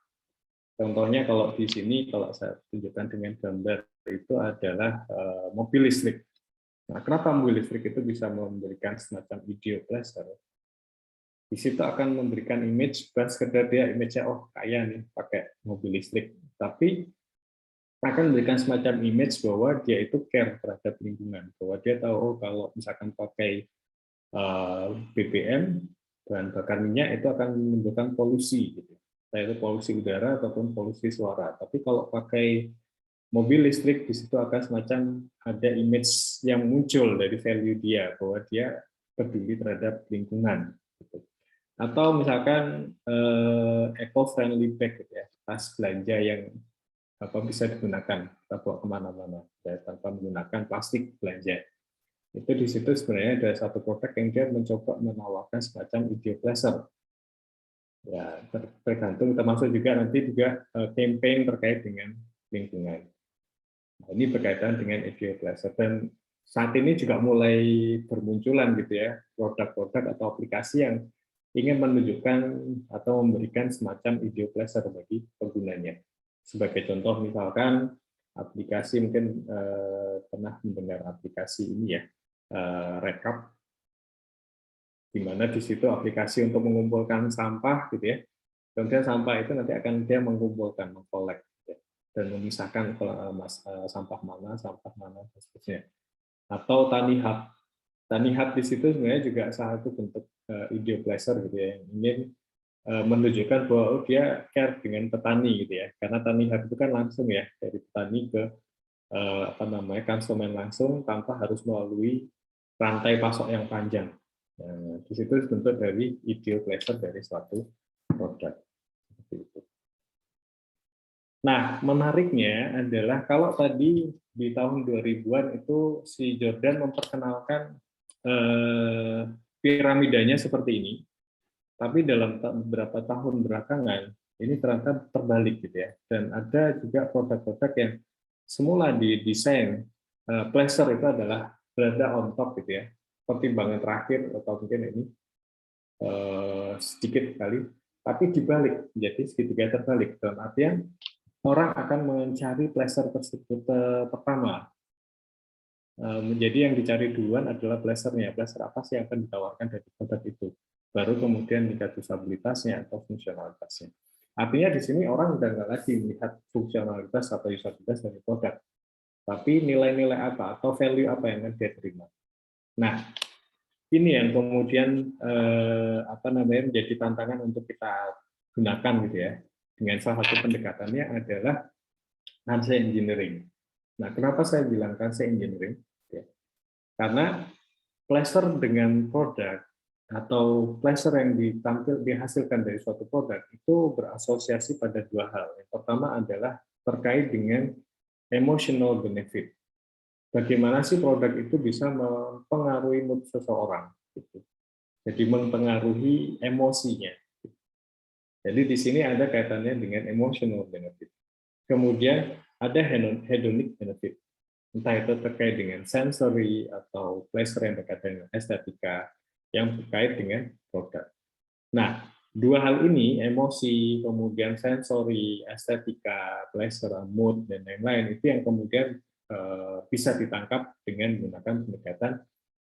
Contohnya kalau di sini, kalau saya tunjukkan dengan gambar, itu adalah mobil listrik. Nah, kenapa mobil listrik itu bisa memberikan semacam ideo pleasure? Di situ akan memberikan image, bukan sekedar dia image-nya, oh kaya nih pakai mobil listrik, tapi akan memberikan semacam image bahwa dia itu care terhadap lingkungan, bahwa dia tahu, oh kalau misalkan pakai BBM, bahan bakar minyak, itu akan menimbulkan polusi, gitu. Yaitu polusi udara ataupun polusi suara. Tapi kalau pakai mobil listrik, di situ akan semacam ada image yang muncul dari value dia, bahwa dia peduli terhadap lingkungan. Gitu. Atau misalkan eco-friendly bag, gitu ya, tas belanja yang bisa digunakan, kita bawa kemana-mana, ya, tanpa menggunakan plastik belanja. Itu di situ sebenarnya ada satu produk yang dia mencoba menawarkan semacam ideo pleasure. Ya, tergantung, termasuk juga nanti juga campaign terkait dengan lingkungan. Nah, ini berkaitan dengan ideo pleasure, dan saat ini juga mulai bermunculan gitu ya produk-produk atau aplikasi yang ingin menunjukkan atau memberikan semacam ideo pleasure bagi penggunanya. Sebagai contoh misalkan aplikasi, mungkin pernah mendengar aplikasi ini ya, Rekap, di mana di situ aplikasi untuk mengumpulkan sampah gitu ya. Kemudian sampah itu nanti akan dia mengumpulkan, mengkolek gitu ya, dan memisahkan sampah mana, dan seterusnya. Atau Tani Hub. Tani Hub di situ sebenarnya juga salah satu bentuk ideo pleasure gitu ya, yang ingin menunjukkan bahwa oh, dia care dengan petani gitu ya. Karena Tani Hub itu kan langsung ya dari petani ke apa namanya, konsumen langsung tanpa harus melalui rantai pasok yang panjang. Nah, di situ bentuk dari ideo pleasure dari suatu produk. Nah, menariknya adalah kalau tadi di tahun 2000-an itu si Jordan memperkenalkan piramidanya seperti ini, tapi dalam beberapa tahun belakangan ini ternyata terbalik gitu ya. Dan ada juga produk-produk yang semula didesain pleasure itu adalah berada on top gitu ya. Pertimbangan terakhir atau mungkin ini sedikit sekali, tapi dibalik menjadi segitiga terbalik. Dalam artian orang akan mencari pleasure tersebut pertama. Menjadi yang dicari duluan adalah pleasure-nya. Pleasure apa sih yang akan ditawarkan dari produk itu? Baru kemudian tingkat usabilitasnya atau fungsionalitasnya. Artinya di sini orang udah nggak lagi melihat fungsionalitas atau usabilitas dari produk, tapi nilai-nilai apa atau value apa yang akan dia terima. Nah, ini yang kemudian apa namanya menjadi tantangan untuk kita gunakan gitu ya. Dengan salah satu pendekatannya adalah concept engineering. Nah, kenapa saya bilang concept engineering? Ya. Karena pleasure dengan produk atau pleasure yang dihasilkan dari suatu produk itu berasosiasi pada dua hal. Yang pertama adalah terkait dengan emotional benefit. Bagaimana sih produk itu bisa mempengaruhi mood seseorang? Gitu. Jadi mempengaruhi emosinya. Jadi di sini ada kaitannya dengan emotional benefit. kemudian ada hedonic benefit, entah itu terkait dengan sensory atau pleasure yang terkait dengan estetika yang terkait dengan produk. Nah, dua hal ini, emosi, kemudian sensory, estetika, pleasure, mood, dan lain-lain, itu yang kemudian bisa ditangkap dengan menggunakan pendekatan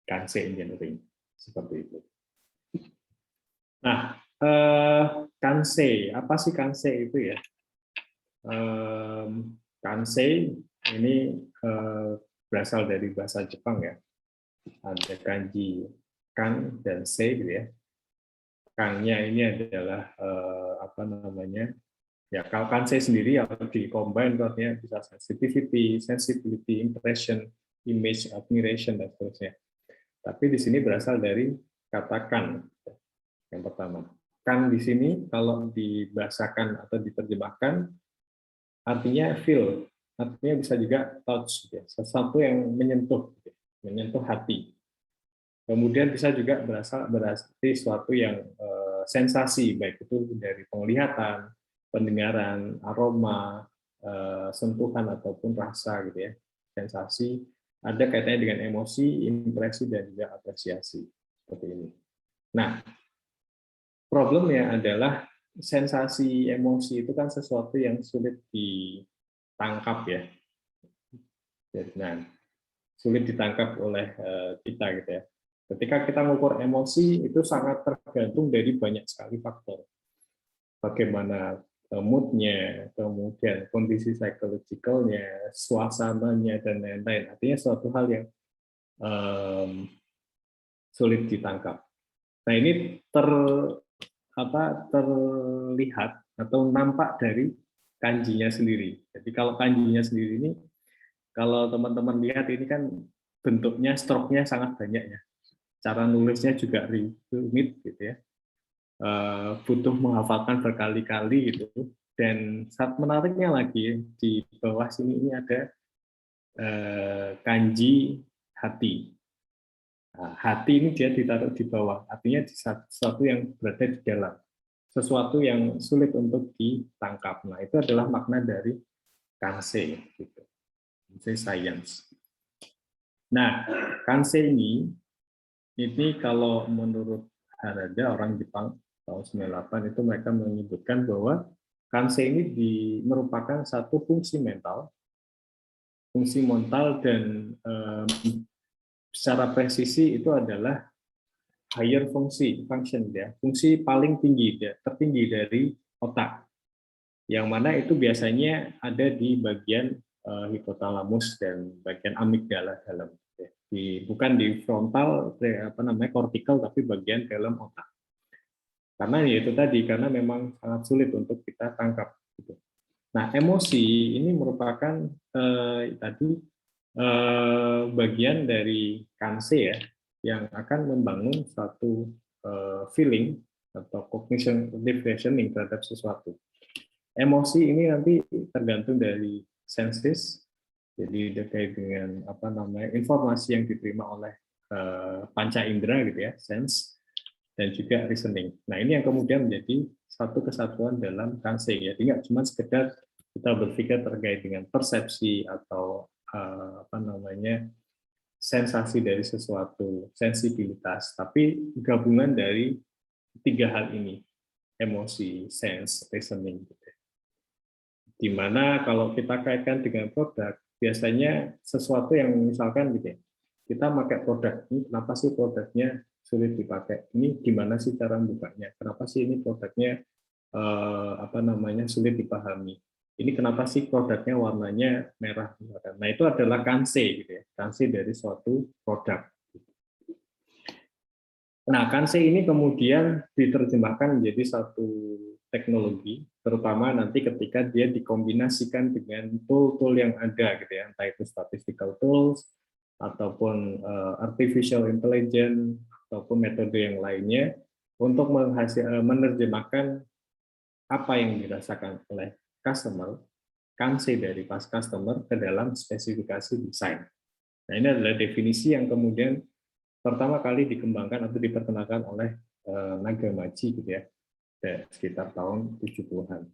Kansei engineering. Seperti itu. Nah, Kansei, apa sih Kansei itu ya? Kansei ini berasal dari bahasa Jepang ya. Ada kanji kan dan sei gitu ya. Kangnya ini adalah apa namanya? Ya, kalau kansei sendiri yang di-combine artinya bisa sensitivity, impression, image, admiration dan seterusnya. Tapi di sini berasal dari kata kan yang pertama. Kan di sini kalau dibahasakan atau diterjemahkan artinya feel, artinya bisa juga touch, gitu ya. Sesuatu yang menyentuh, gitu ya. Menyentuh hati. Kemudian bisa juga berarti suatu yang sensasi, baik itu dari penglihatan, pendengaran, aroma, sentuhan ataupun rasa, gitu ya. Sensasi ada kaitannya dengan emosi, impresi dan juga apresiasi seperti ini. Nah, problemnya adalah sensasi emosi itu kan sesuatu yang sulit ditangkap ya. Nah, sulit ditangkap oleh kita gitu ya. Ketika kita mengukur emosi itu sangat tergantung dari banyak sekali faktor. Bagaimana mood-nya, kemudian kondisi psychological-nya, suasananya dan lain-lain. Artinya suatu hal yang sulit ditangkap. Nah, ini terlihat atau nampak dari kanjinya sendiri. Jadi kalau kanjinya sendiri ini, kalau teman-teman lihat ini kan bentuknya, stroke-nya sangat banyak ya. Cara nulisnya juga rumit gitu ya. Butuh menghafalkan berkali-kali gitu. Dan saat menariknya lagi di bawah sini ini ada kanji hati. Nah, hati ini dia ditaruh di bawah, artinya sesuatu yang berada di dalam, sesuatu yang sulit untuk ditangkap. Nah, itu adalah makna dari Kansei, gitu. Kansei science. Nah, Kansei ini kalau menurut Harada, orang Jepang tahun 98 itu mereka menyebutkan bahwa Kansei ini merupakan satu fungsi mental dan secara presisi itu adalah higher function ya, fungsi paling tinggi ya, tertinggi dari otak, yang mana itu biasanya ada di bagian hipotalamus dan bagian amigdala dalam ya. Bukan di frontal kortikal, tapi bagian dalam otak. Karena ya itu tadi, karena memang sangat sulit untuk kita tangkap gitu. Nah, emosi ini merupakan bagian dari Kansei ya, yang akan membangun suatu feeling atau cognition reasoning terhadap sesuatu. Emosi ini nanti tergantung dari senses, jadi terkait dengan informasi yang diterima oleh panca indera gitu ya, sense, dan juga reasoning. Nah, ini yang kemudian menjadi satu kesatuan dalam Kansei ya. Tidak cuma sekedar kita berpikir terkait dengan persepsi atau sensasi dari sesuatu, sensibilitas, tapi gabungan dari tiga hal ini, emosi, sense, reasoning. Di mana kalau kita kaitkan dengan produk, biasanya sesuatu yang misalkan gitu ya, kita pakai produk ini, kenapa sih produknya sulit dipakai? Ini gimana sih cara membukanya? Kenapa sih ini produknya sulit dipahami? Ini kenapa sih produknya warnanya merah? Nah, itu adalah Kansei gitu ya, Kansei dari suatu produk. Nah, Kansei ini kemudian diterjemahkan menjadi satu teknologi, terutama nanti ketika dia dikombinasikan dengan tool-tool yang ada gitu ya, entah itu statistical tools ataupun artificial intelligence ataupun metode yang lainnya untuk menerjemahkan apa yang dirasakan oleh customer, Kansei dari pas customer ke dalam spesifikasi desain. Nah, ini adalah definisi yang kemudian pertama kali dikembangkan atau diperkenalkan oleh Nagamachi gitu ya, sekitar tahun 70-an.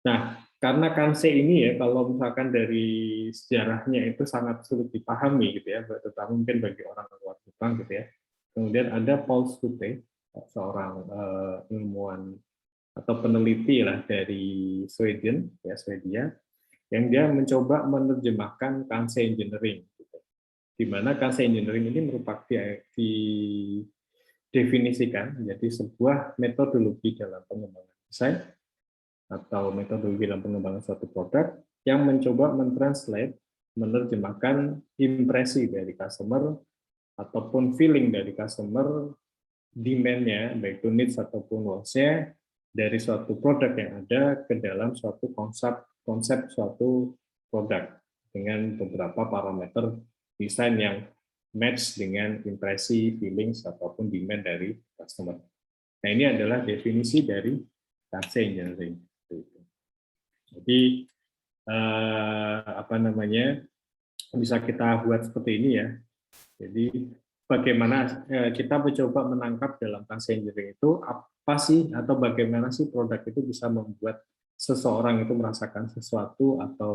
Nah, karena Kanse ini ya, kalau misalkan dari sejarahnya itu sangat sulit dipahami gitu ya, terutama mungkin bagi orang luar Jepang gitu ya. Kemudian ada Paul Scute, seorang ilmuwan atau peneliti lah dari Sweden, ya Swedia, yang dia mencoba menerjemahkan Kanse Engineering, gitu. Di mana Kanse Engineering ini merupakan didefinisikan menjadi sebuah metodologi dalam pengembangan desain atau metodologi dalam pengembangan suatu produk yang mencoba mentranslate, menerjemahkan impresi dari customer ataupun feeling dari customer, demand-nya, baik itu needs ataupun wants-nya, dari suatu produk yang ada ke dalam suatu konsep suatu produk dengan beberapa parameter desain yang match dengan impresi, feelings, ataupun demand dari customer. Nah, ini adalah definisi dari Kanse Engineering. Jadi apa namanya, bisa kita buat seperti ini ya. Jadi bagaimana kita mencoba menangkap dalam Kanse Engineering itu apa sih, atau bagaimana sih produk itu bisa membuat seseorang itu merasakan sesuatu atau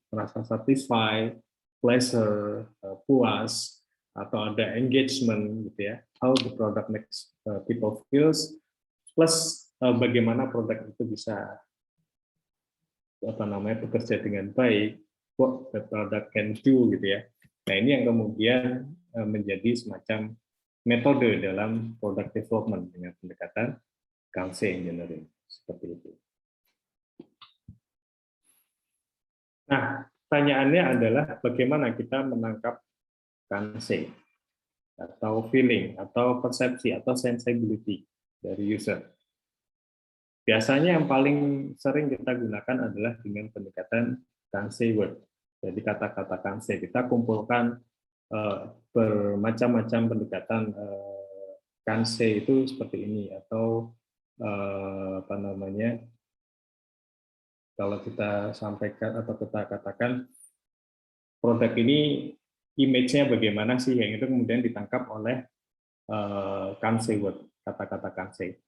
merasa satisfied, pleasure, puas, atau ada engagement gitu ya. How the product makes people feels, plus bagaimana produk itu bisa bekerja dengan baik, what the product can do gitu ya. Nah, ini yang kemudian menjadi semacam metode dalam product development dengan pendekatan Kanse Engineering seperti itu. Nah, pertanyaannya adalah bagaimana kita menangkap Kanse atau feeling atau persepsi atau sensibility dari user. Biasanya yang paling sering kita gunakan adalah dengan pendekatan Kanse word. Jadi kata-kata Kanse kita kumpulkan bermacam-macam pendekatan Kanse itu seperti ini, atau apa namanya, kalau kita sampaikan atau kita katakan produk ini image-nya bagaimana sih, yang itu kemudian ditangkap oleh Kanse word, kata-kata Kanse.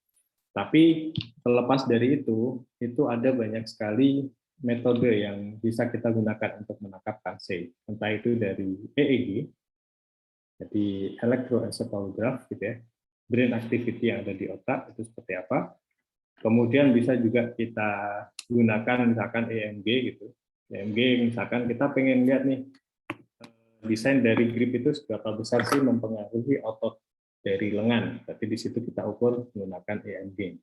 Tapi terlepas dari itu ada banyak sekali metode yang bisa kita gunakan untuk menangkap Kanse. Entah itu dari EEG, jadi electroencephalograph gitu ya, brain activity yang ada di otak itu seperti apa. Kemudian bisa juga kita gunakan misalkan EMG gitu. EMG misalkan kita pengen lihat nih desain dari grip itu seberapa besar sih mempengaruhi otot dari lengan. Berarti di situ kita ukur menggunakan EMG.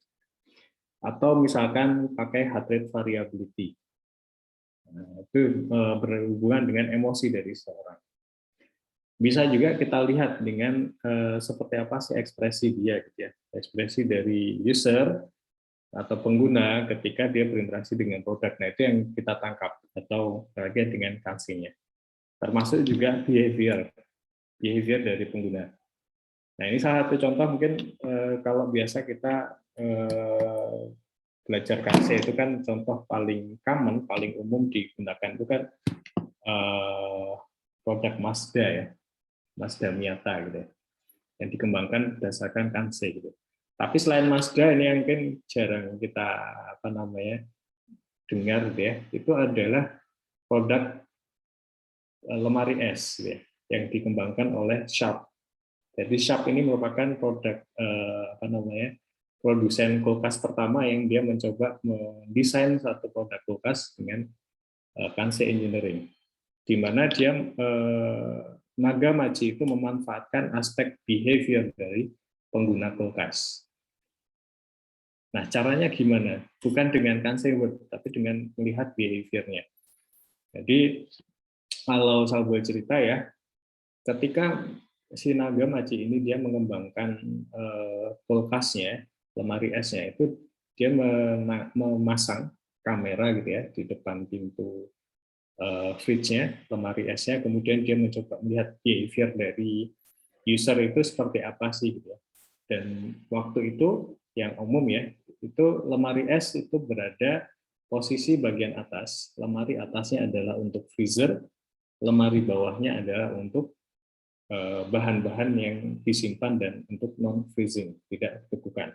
Atau misalkan pakai heart rate variability. Nah, itu berhubungan dengan emosi dari seseorang. Bisa juga kita lihat dengan seperti apa sih ekspresi dia gitu ya. Ekspresi dari user atau pengguna ketika dia berinteraksi dengan produk. Nah, itu yang kita tangkap atau terkait dengan Kanse-nya. Termasuk juga behavior dari pengguna. Nah, ini salah satu contoh mungkin kalau biasa kita belajar Kanse itu kan contoh paling common, paling umum digunakan itu kan produk Mazda ya, Mazda Miata gitu ya, yang dikembangkan berdasarkan Kanse gitu. Tapi selain Mazda ini yang mungkin jarang kita dengar gitu ya, itu adalah produk lemari es gitu ya, yang dikembangkan oleh Sharp. Jadi Sharp ini merupakan produk produsen kulkas pertama yang dia mencoba mendesain satu produk kulkas dengan Kanse Engineering, di mana dia Nagamachi itu memanfaatkan aspek behavior dari pengguna kulkas. Nah, caranya gimana? Bukan dengan Kanse word, tapi dengan melihat behavior-nya. Jadi kalau saya boleh cerita ya, ketika si Nagamachi ini dia mengembangkan kulkasnya, lemari esnya itu dia memasang kamera gitu ya di depan pintu fridge-nya, lemari esnya, kemudian dia mencoba melihat behavior dari user itu seperti apa sih gitu ya. Dan waktu itu yang umum ya, itu lemari es itu berada posisi bagian atas. Lemari atasnya adalah untuk freezer, lemari bawahnya adalah untuk bahan-bahan yang disimpan dan untuk non-freezing, tidak dibekukan.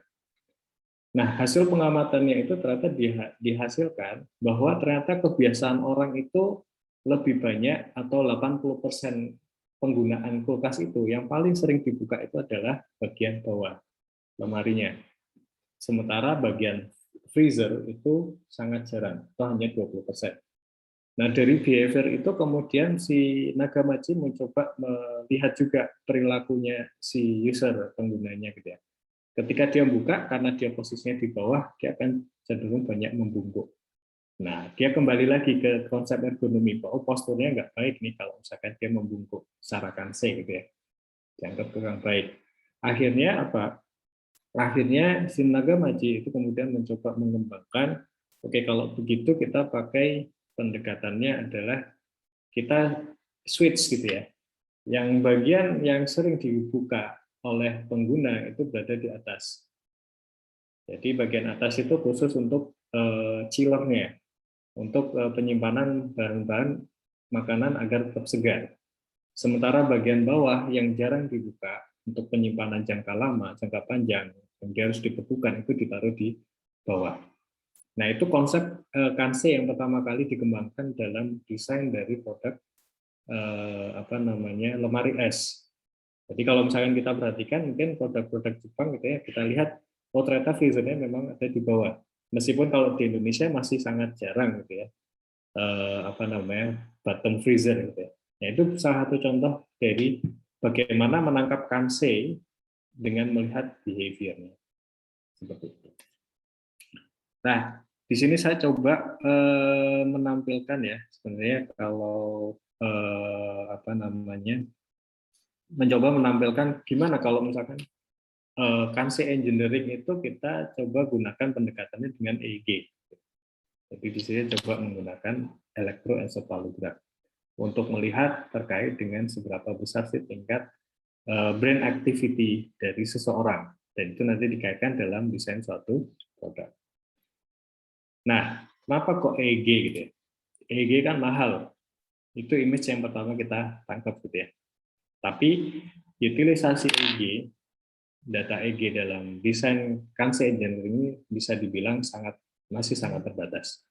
Nah, hasil pengamatannya itu ternyata dihasilkan bahwa ternyata kebiasaan orang itu lebih banyak atau 80% penggunaan kulkas itu yang paling sering dibuka itu adalah bagian bawah lemarinya. Sementara bagian freezer itu sangat jarang, itu hanya 20%. Nah, dari behavior itu kemudian si Nagamachi mencoba melihat juga perilakunya si user penggunanya gitu ya. Ketika dia buka, karena dia posisinya di bawah, dia akan cenderung banyak membungkuk. Nah, dia kembali lagi ke konsep ergonomi, bahwa posturnya nggak baik nih kalau misalkan dia membungkuk secara kanse gitu ya. Dianggap kurang baik. Akhirnya apa? Akhirnya si Nagamachi itu kemudian mencoba mengembangkan, oke kalau begitu kita pakai pendekatannya adalah kita switch gitu ya. Yang bagian yang sering dibuka oleh pengguna itu berada di atas. Jadi bagian atas itu khusus untuk chillernya, untuk penyimpanan bahan-bahan makanan agar tetap segar. Sementara bagian bawah yang jarang dibuka untuk penyimpanan jangka lama, jangka panjang, yang dia harus dibekukan itu ditaruh di bawah. Nah, itu konsep Kanse yang pertama kali dikembangkan dalam desain dari produk lemari es. Jadi kalau misalkan kita perhatikan mungkin produk-produk Jepang gitu ya, kita lihat oh ternyata freezernya memang ada di bawah. Meskipun kalau di Indonesia masih sangat jarang gitu ya. Bottom freezer gitu ya. Nah, itu salah satu contoh dari bagaimana menangkap Kanse dengan melihat behavior-nya. Seperti itu. Nah, di sini saya coba menampilkan ya, sebenarnya kalau mencoba menampilkan gimana kalau misalkan Kanse engineering itu kita coba gunakan pendekatannya dengan EEG. Jadi di sini coba menggunakan elektroencephalogram untuk melihat terkait dengan seberapa besar sih tingkat brain activity dari seseorang, dan itu nanti dikaitkan dalam desain suatu produk. Nah, kenapa kok EEG gitu ya? EEG kan mahal, itu image yang pertama kita tangkap gitu ya. Tapi utilisasi EEG, data EEG dalam desain Kanse engineering ini bisa dibilang masih sangat terbatas.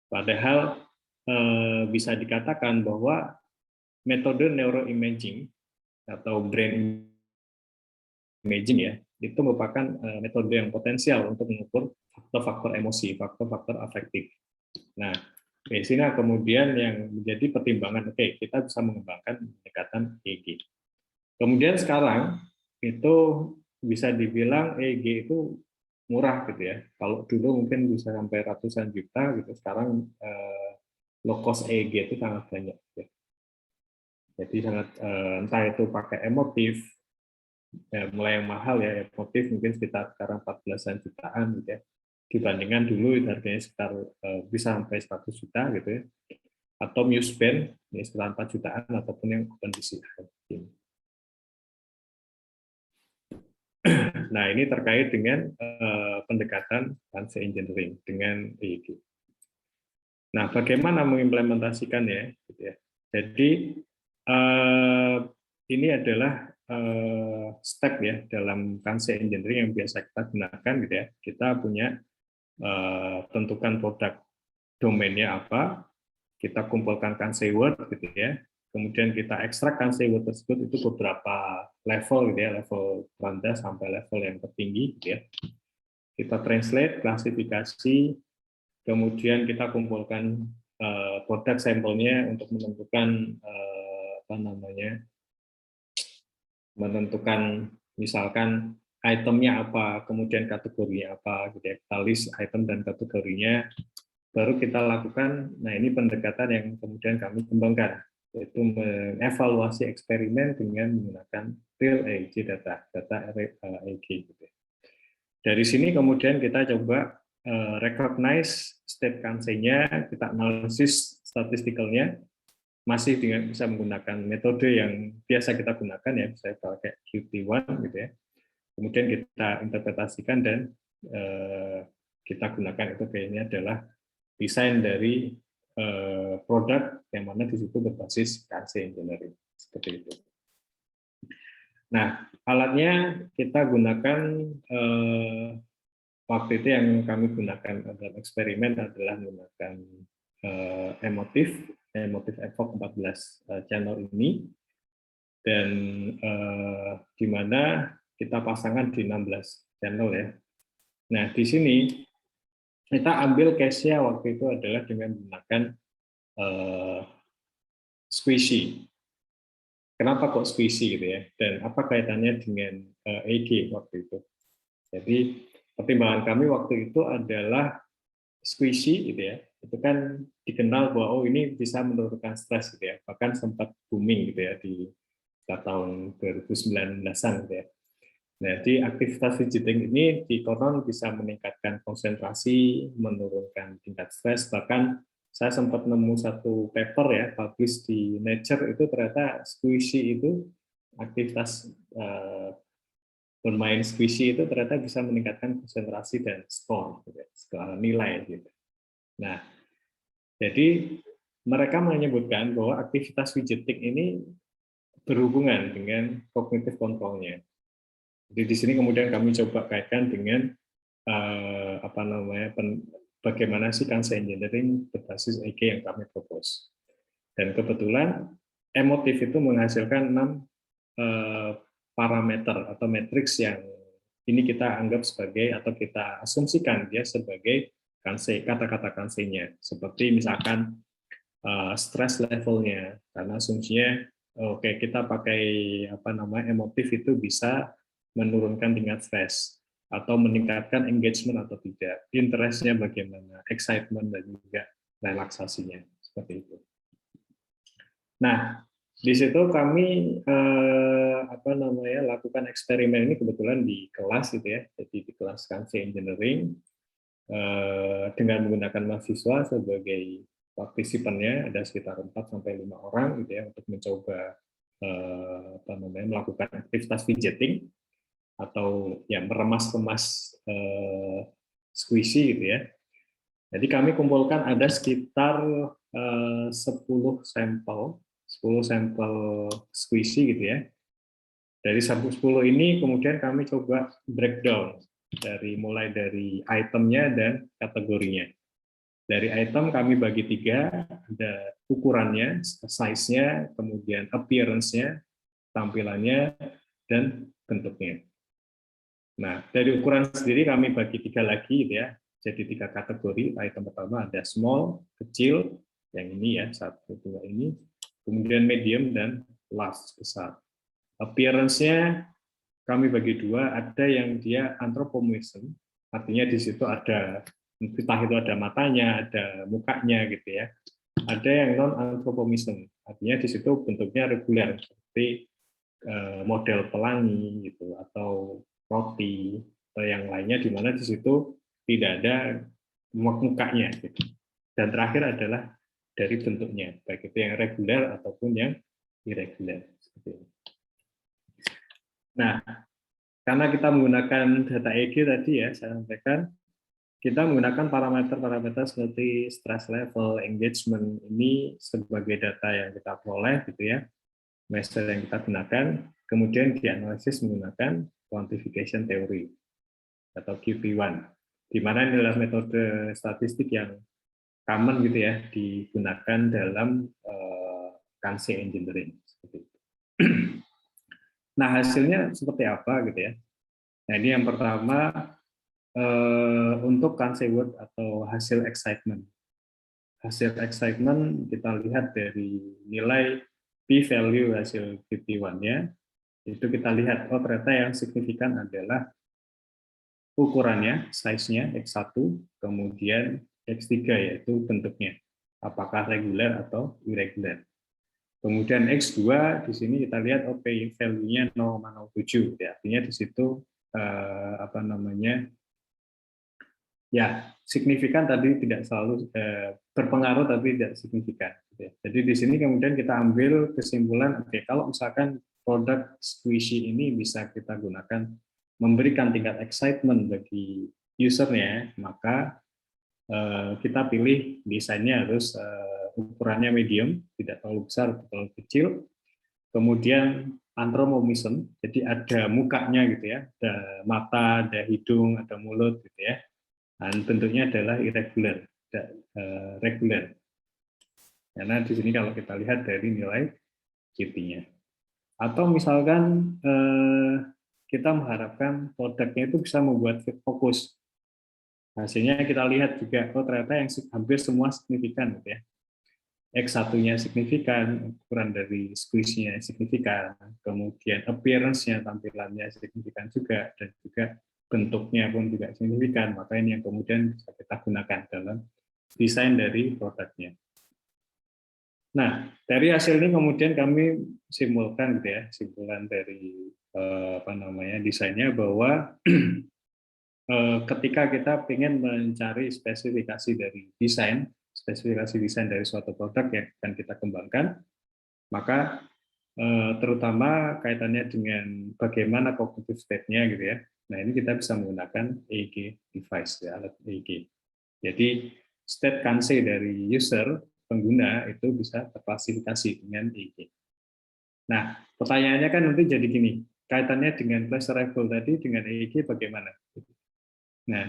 Padahal bisa dikatakan bahwa metode neuroimaging atau brain imaging ya, itu merupakan metode yang potensial untuk mengukur faktor-faktor emosi, faktor-faktor afektif. Nah, di sini kemudian yang menjadi pertimbangan, oke, kita bisa mengembangkan pendekatan EEG. Kemudian sekarang itu bisa dibilang EEG itu murah gitu ya. Kalau dulu mungkin bisa sampai ratusan juta gitu, sekarang low cost EEG itu sangat banyak. Ya. Jadi sangat entah itu pakai emotif, ya, mulai yang mahal ya, emotif mungkin sekitar sekarang 14-an jutaan gitu ya. Dibandingkan dulu harganya sekitar bisa sampai 100 juta gitu ya. Atau Muse Band ini sekitar 4 jutaan ataupun yang kondisi. Nah, ini terkait dengan pendekatan Kanse engineering dengan EEG. Nah, bagaimana mengimplementasikannya? Gitu ya. Jadi ini adalah step ya dalam Kanse engineering yang biasa kita gunakan gitu ya. Kita punya tentukan produk domainnya apa, kita kumpulkan Kanse word gitu ya. Kemudian kita ekstrak Kanse word tersebut itu beberapa level gitu ya, level rendah sampai level yang tertinggi gitu ya. Kita translate, klasifikasi, kemudian kita kumpulkan produk sampelnya untuk menentukan misalkan itemnya apa, kemudian kategorinya apa, gitu ya. Kita list item dan kategorinya, baru kita lakukan. Nah, ini pendekatan yang kemudian kami kembangkan, yaitu mengevaluasi eksperimen dengan menggunakan real EEG data EEG. Gitu. Dari sini kemudian kita coba recognize state Kanse-nya, kita analisis statistikalnya, masih dengan bisa menggunakan metode yang biasa kita gunakan ya, saya pakai QT1 gitu ya. Kemudian kita interpretasikan dan kita gunakan itu kayaknya adalah desain dari produk yang mana di situ berbasis Kanse engineering seperti itu. Nah, alatnya kita gunakan waktu itu yang kami gunakan dalam eksperimen adalah menggunakan emotif epoch 14 channel ini, dan di mana kita pasangkan di 16 channel ya. Nah, di sini kita ambil case-nya waktu itu adalah dengan menggunakan squishy. Kenapa kok squishy gitu ya? Dan apa kaitannya dengan EEG waktu itu? Jadi pertimbangan kami waktu itu adalah squishy gitu ya. Itu kan dikenal bahwa oh ini bisa menurunkan stres gitu ya. Bahkan sempat booming gitu ya di tahun 2019-an gitu ya. Nah, di aktivitas fidgeting ini dikonon bisa meningkatkan konsentrasi, menurunkan tingkat stres, bahkan saya sempat nemu satu paper ya, publish di Nature, itu ternyata squishy itu, aktivitas bermain squishy itu ternyata bisa meningkatkan konsentrasi dan score, gitu ya, skala nilai. Gitu. Nah, jadi mereka menyebutkan bahwa aktivitas fidgeting ini berhubungan dengan cognitive control-nya. Jadi di sini kemudian kami coba kaitkan dengan bagaimana sih cancer engineering berbasis EEG yang kami propose. Dan kebetulan emotif itu menghasilkan 6 parameter atau matriks yang ini kita anggap sebagai atau kita asumsikan dia sebagai kata-kata kansenya. Seperti misalkan stress levelnya, karena asumsinya oke, kita pakai emotif itu bisa menurunkan tingkat stres atau meningkatkan engagement atau tidak, interestnya bagaimana, excitement dan juga relaksasinya, seperti itu. Nah, di situ kami lakukan eksperimen ini kebetulan di kelas gitu ya, jadi di kelas cancer engineering dengan menggunakan mahasiswa sebagai partisipannya, ada sekitar 4-5 orang gitu ya, untuk mencoba melakukan aktivitas fidgeting atau ya meremas-remas squishy gitu ya. Jadi kami kumpulkan ada sekitar 10 sampel squishy gitu ya. Dari 10 ini kemudian kami coba breakdown mulai dari itemnya dan kategorinya. Dari item kami bagi 3, ada ukurannya, size-nya, kemudian appearance-nya, tampilannya, dan bentuknya. Nah, dari ukuran sendiri kami bagi 3 lagi gitu ya. Jadi 3 kategori. Item pertama ada small, kecil, yang ini ya, 1, 2 ini. Kemudian medium dan large, besar. Appearance-nya kami bagi 2, ada yang dia anthropomorphism, artinya di situ ada, entah itu ada matanya, ada mukanya gitu ya. Ada yang non anthropomorphism, artinya di situ bentuknya reguler seperti model pelangi gitu atau roti atau yang lainnya, di mana di situ tidak ada mukanya gitu. Dan terakhir adalah dari bentuknya, baik itu yang reguler ataupun yang irregular. Nah, karena kita menggunakan data EEG tadi ya, saya sampaikan, kita menggunakan parameter-parameter seperti stress level, engagement, ini sebagai data yang kita peroleh gitu ya, measure yang kita gunakan, kemudian dianalisis menggunakan quantification theory atau QP1, di mana ini adalah metode statistik yang common gitu ya, digunakan dalam cancer engineering. Nah, hasilnya seperti apa gitu ya? Nah, ini yang pertama untuk cancer word atau hasil excitement. Hasil excitement kita lihat dari nilai p-value hasil 51-nya, itu kita lihat, oh ternyata yang signifikan adalah ukurannya, size-nya, X1, kemudian X3 yaitu bentuknya, apakah reguler atau irregular. Kemudian X2 di sini kita lihat oh value-nya 0,07, ya, artinya di situ ya signifikan tadi tidak selalu berpengaruh tapi tidak signifikan. Jadi di sini kemudian kita ambil kesimpulan, oke, kalau misalkan produk squishy ini bisa kita gunakan memberikan tingkat excitement bagi usernya, maka kita pilih desainnya harus ukurannya medium, tidak terlalu besar, terlalu kecil. Kemudian anthropomorphism, jadi ada mukanya gitu ya, ada mata, ada hidung, ada mulut gitu ya. Dan bentuknya adalah irregular, tidak reguler. Karena di sini kalau kita lihat dari nilai QT-nya. Atau misalkan kita mengharapkan produknya itu bisa membuat fit fokus. Hasilnya kita lihat juga, oh ternyata yang hampir semua signifikan gitu ya. X1-nya signifikan, ukuran dari squeeze-nya signifikan, kemudian appearance-nya, tampilannya signifikan juga, dan juga bentuknya pun juga signifikan. Maka ini yang kemudian bisa kita gunakan dalam desain dari produknya. Nah, dari hasil ini kemudian kami simpulkan gitu ya, simpulan dari desainnya bahwa ketika kita ingin mencari spesifikasi dari desain, spesifikasi desain dari suatu produk yang akan kita kembangkan, maka terutama kaitannya dengan bagaimana cognitive state-nya gitu ya. Nah, ini kita bisa menggunakan EEG device ya, alat EEG. Jadi state kanse dari user pengguna itu bisa terklasifikasi dengan EEG. Nah, pertanyaannya kan nanti jadi gini, kaitannya dengan pleasurable tadi dengan EEG bagaimana? Nah,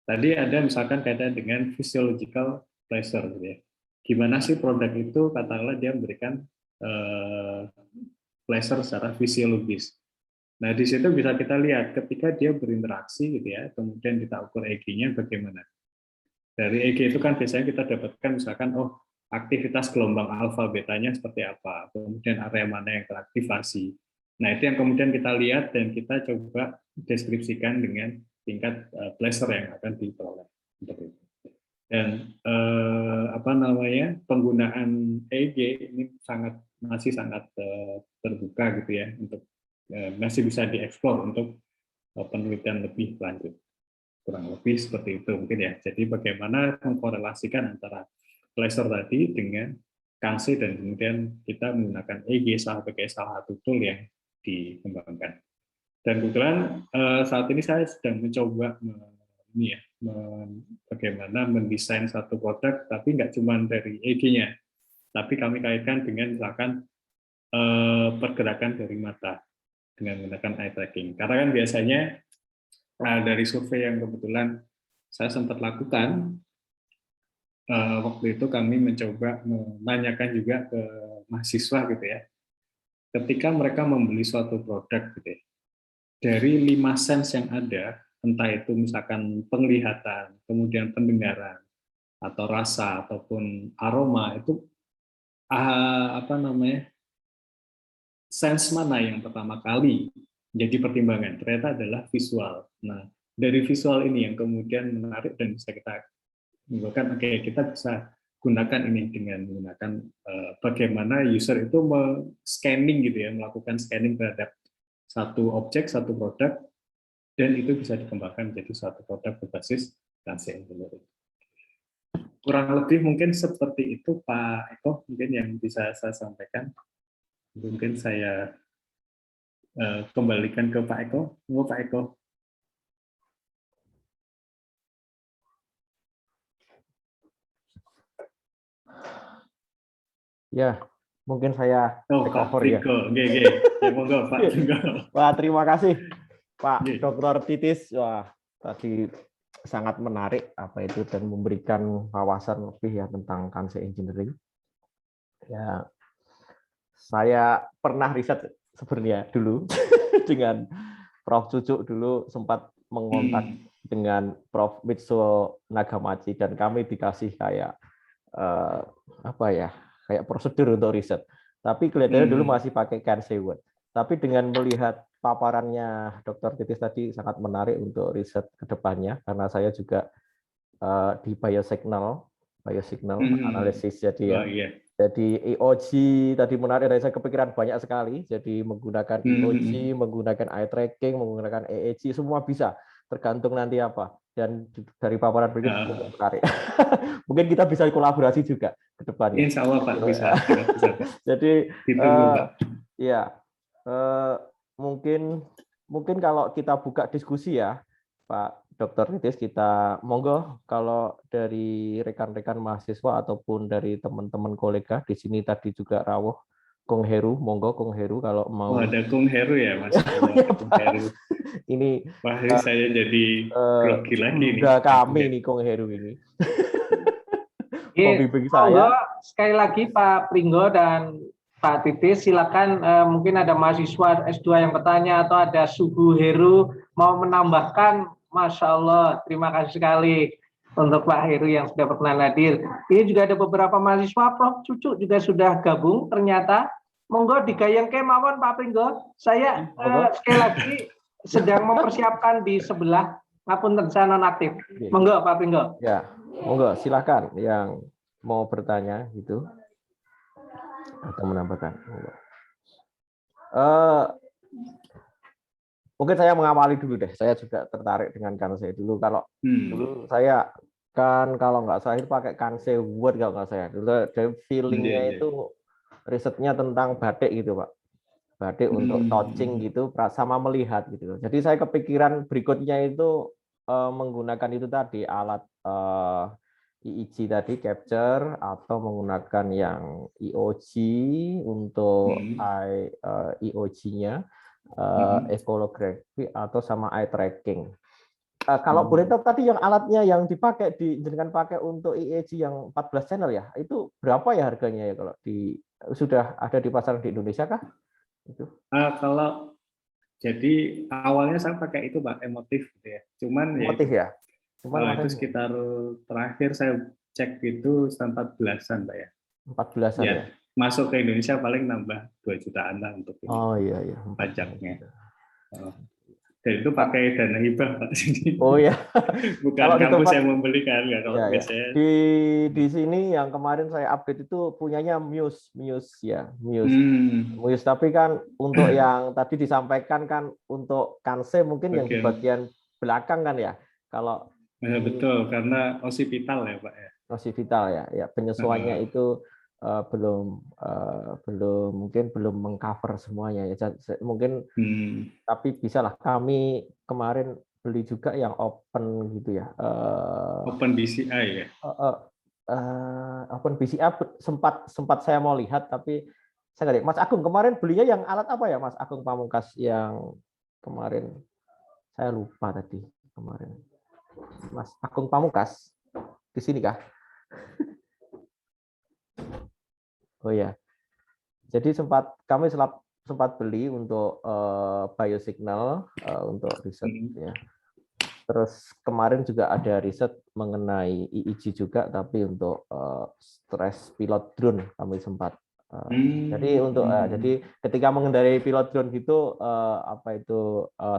tadi ada misalkan kaitannya dengan physiological pleasure gitu ya. Gimana sih produk itu katakanlah dia memberikan pleasure secara fisiologis. Nah, di situ bisa kita lihat ketika dia berinteraksi gitu ya, kemudian kita ukur EEG-nya bagaimana. Dari EEG itu kan biasanya kita dapatkan misalkan aktivitas gelombang alfa betanya seperti apa, kemudian area mana yang teraktivasi. Nah, itu yang kemudian kita lihat dan kita coba deskripsikan dengan tingkat pleasure yang akan diperoleh. Dan penggunaan EEG ini masih sangat terbuka gitu ya, untuk masih bisa dieksplor untuk penelitian lebih lanjut. Kurang lebih seperti itu mungkin ya. Jadi bagaimana mengkorelasikan antara pleasure tadi dengan kanse dan kemudian kita menggunakan EEG sebagai salah satu tool yang dikembangkan. Dan kebetulan saat ini saya sedang mencoba bagaimana mendesain satu produk, tapi nggak cuma dari EEG-nya, tapi kami kaitkan dengan misalkan pergerakan dari mata dengan menggunakan eye tracking. Karena kan biasanya dari survei yang kebetulan saya sempat lakukan, waktu itu kami mencoba menanyakan juga ke mahasiswa gitu ya, ketika mereka membeli suatu produk gitu ya, dari 5 sense yang ada, entah itu misalkan penglihatan, kemudian pendengaran, atau rasa, ataupun aroma, itu sense mana yang pertama kali jadi pertimbangan? Ternyata adalah visual. Nah, dari visual ini yang kemudian menarik dan bisa kita menggunakan, kita bisa gunakan ini dengan menggunakan bagaimana user itu scanning gitu ya, melakukan scanning terhadap satu objek, satu produk, dan itu bisa dikembangkan menjadi suatu produk berbasis kanse engineering. Kurang lebih mungkin seperti itu Pak Eko, mungkin yang bisa saya sampaikan. Mungkin saya kembalikan ke Pak Eko. Pak Eko. Ya, mungkin saya take over ya. Monggo Pak. Wah, terima kasih Pak Dr. Titis. Wah, tadi sangat menarik apa itu dan memberikan wawasan lebih ya tentang kanse engineering. Ya, saya pernah riset sebenarnya dulu dengan Prof. Cucuk dulu sempat mengontak dengan Prof. Mitsuo Nagamachi dan kami dikasih kayak kayak prosedur untuk riset. Tapi kelihatannya dulu masih pakai kanse word. Tapi dengan melihat paparannya Dr. Titis tadi sangat menarik untuk riset ke depannya karena saya juga di biosignal analisis jadi ya. Jadi EOG tadi menarik dari saya kepikiran banyak sekali. Jadi menggunakan EOG, menggunakan eye tracking, menggunakan EEG semua bisa. Tergantung nanti apa. Dan dari paparan berikut menarik. Mungkin kita bisa kolaborasi juga ke depannya. Insya Allah Pak bisa. Jadi mungkin kalau kita buka diskusi ya Pak Dr. Titis, kita monggo kalau dari rekan-rekan mahasiswa ataupun dari teman-teman kolega di sini tadi juga rawuh Kung Heru, monggo Kung Heru kalau mau. Oh, ada Kung Heru ya, Mas. Oh, ya, Kung Pak. Heru. Ini Wah, ini saya jadi grogi lagi nih. bunda kami nih Kung Heru ini. Mau bimbing Monggo saya. sekali lagi Pak Pringgo dan Pak Titis, silakan mungkin ada mahasiswa S2 yang bertanya atau ada Suhu Heru mau menambahkan. Masya Allah, terima kasih sekali untuk Pak Heru yang sudah berkenan hadir. Ini juga ada beberapa mahasiswa, Prof. Cucu juga sudah gabung ternyata. Monggo digayang kemawon Pak Pringgo. Saya sekali lagi sedang mempersiapkan di sebelah, ngapunten saya nonaktif. Monggo Pak Pringgo. Ya, monggo silakan yang mau bertanya gitu atau menambahkan. Mungkin saya mengawali dulu deh. Saya juga tertarik dengan Kansei dulu. Kalau dulu saya kan kalau nggak salah itu pakai Kansei Word kalau nggak saya. Dulu dari feelingnya itu risetnya tentang batik gitu Pak. Batik untuk touching gitu sama melihat gitu. Jadi saya kepikiran berikutnya itu menggunakan itu tadi alat EEG tadi capture atau menggunakan yang EOG untuk EOG-nya. Echolografi atau sama eye tracking. Kalau boleh tahu tadi yang alatnya yang dipakai dengan pakai untuk EEG yang 14 channel ya, itu berapa ya harganya ya kalau sudah ada di pasaran di Indonesia kah? Itu. Kalau jadi awalnya saya pakai itu Pak, emotif gitu ya. Cuman emotif ya. Cuman itu sekitar terakhir saya cek itu 14-an Pak ya. 14-an ya. Masuk ke Indonesia paling nambah 2 jutaan lah untuk ini. Oh iya pajaknya. Dan itu pakai dana hibah Pak sini. Oh ya. Bukan kalau kampus yang membeli kan nggak kalau biasanya. Di sini yang kemarin saya update itu punyanya Muse ya, Muse. Muse tapi kan untuk yang tadi disampaikan kan untuk Kansei mungkin yang di bagian belakang kan ya. Kalau betul karena osipital ya Pak ya. Osipital ya penyesuaiannya itu mungkin belum mengcover semuanya ya mungkin tapi bisalah kami kemarin beli juga yang open gitu ya open BCI ya open BCI sempat saya mau lihat tapi saya nggak lihat. Mas Agung kemarin belinya yang alat apa ya Mas Agung Pamungkas yang kemarin saya lupa tadi kemarin Mas Agung Pamungkas di sini kah? Oh ya, jadi kami sempat beli untuk biosignal untuk riset ya. Terus kemarin juga ada riset mengenai EEG juga, tapi untuk stres pilot drone kami sempat. Jadi ketika mengendarai pilot drone gitu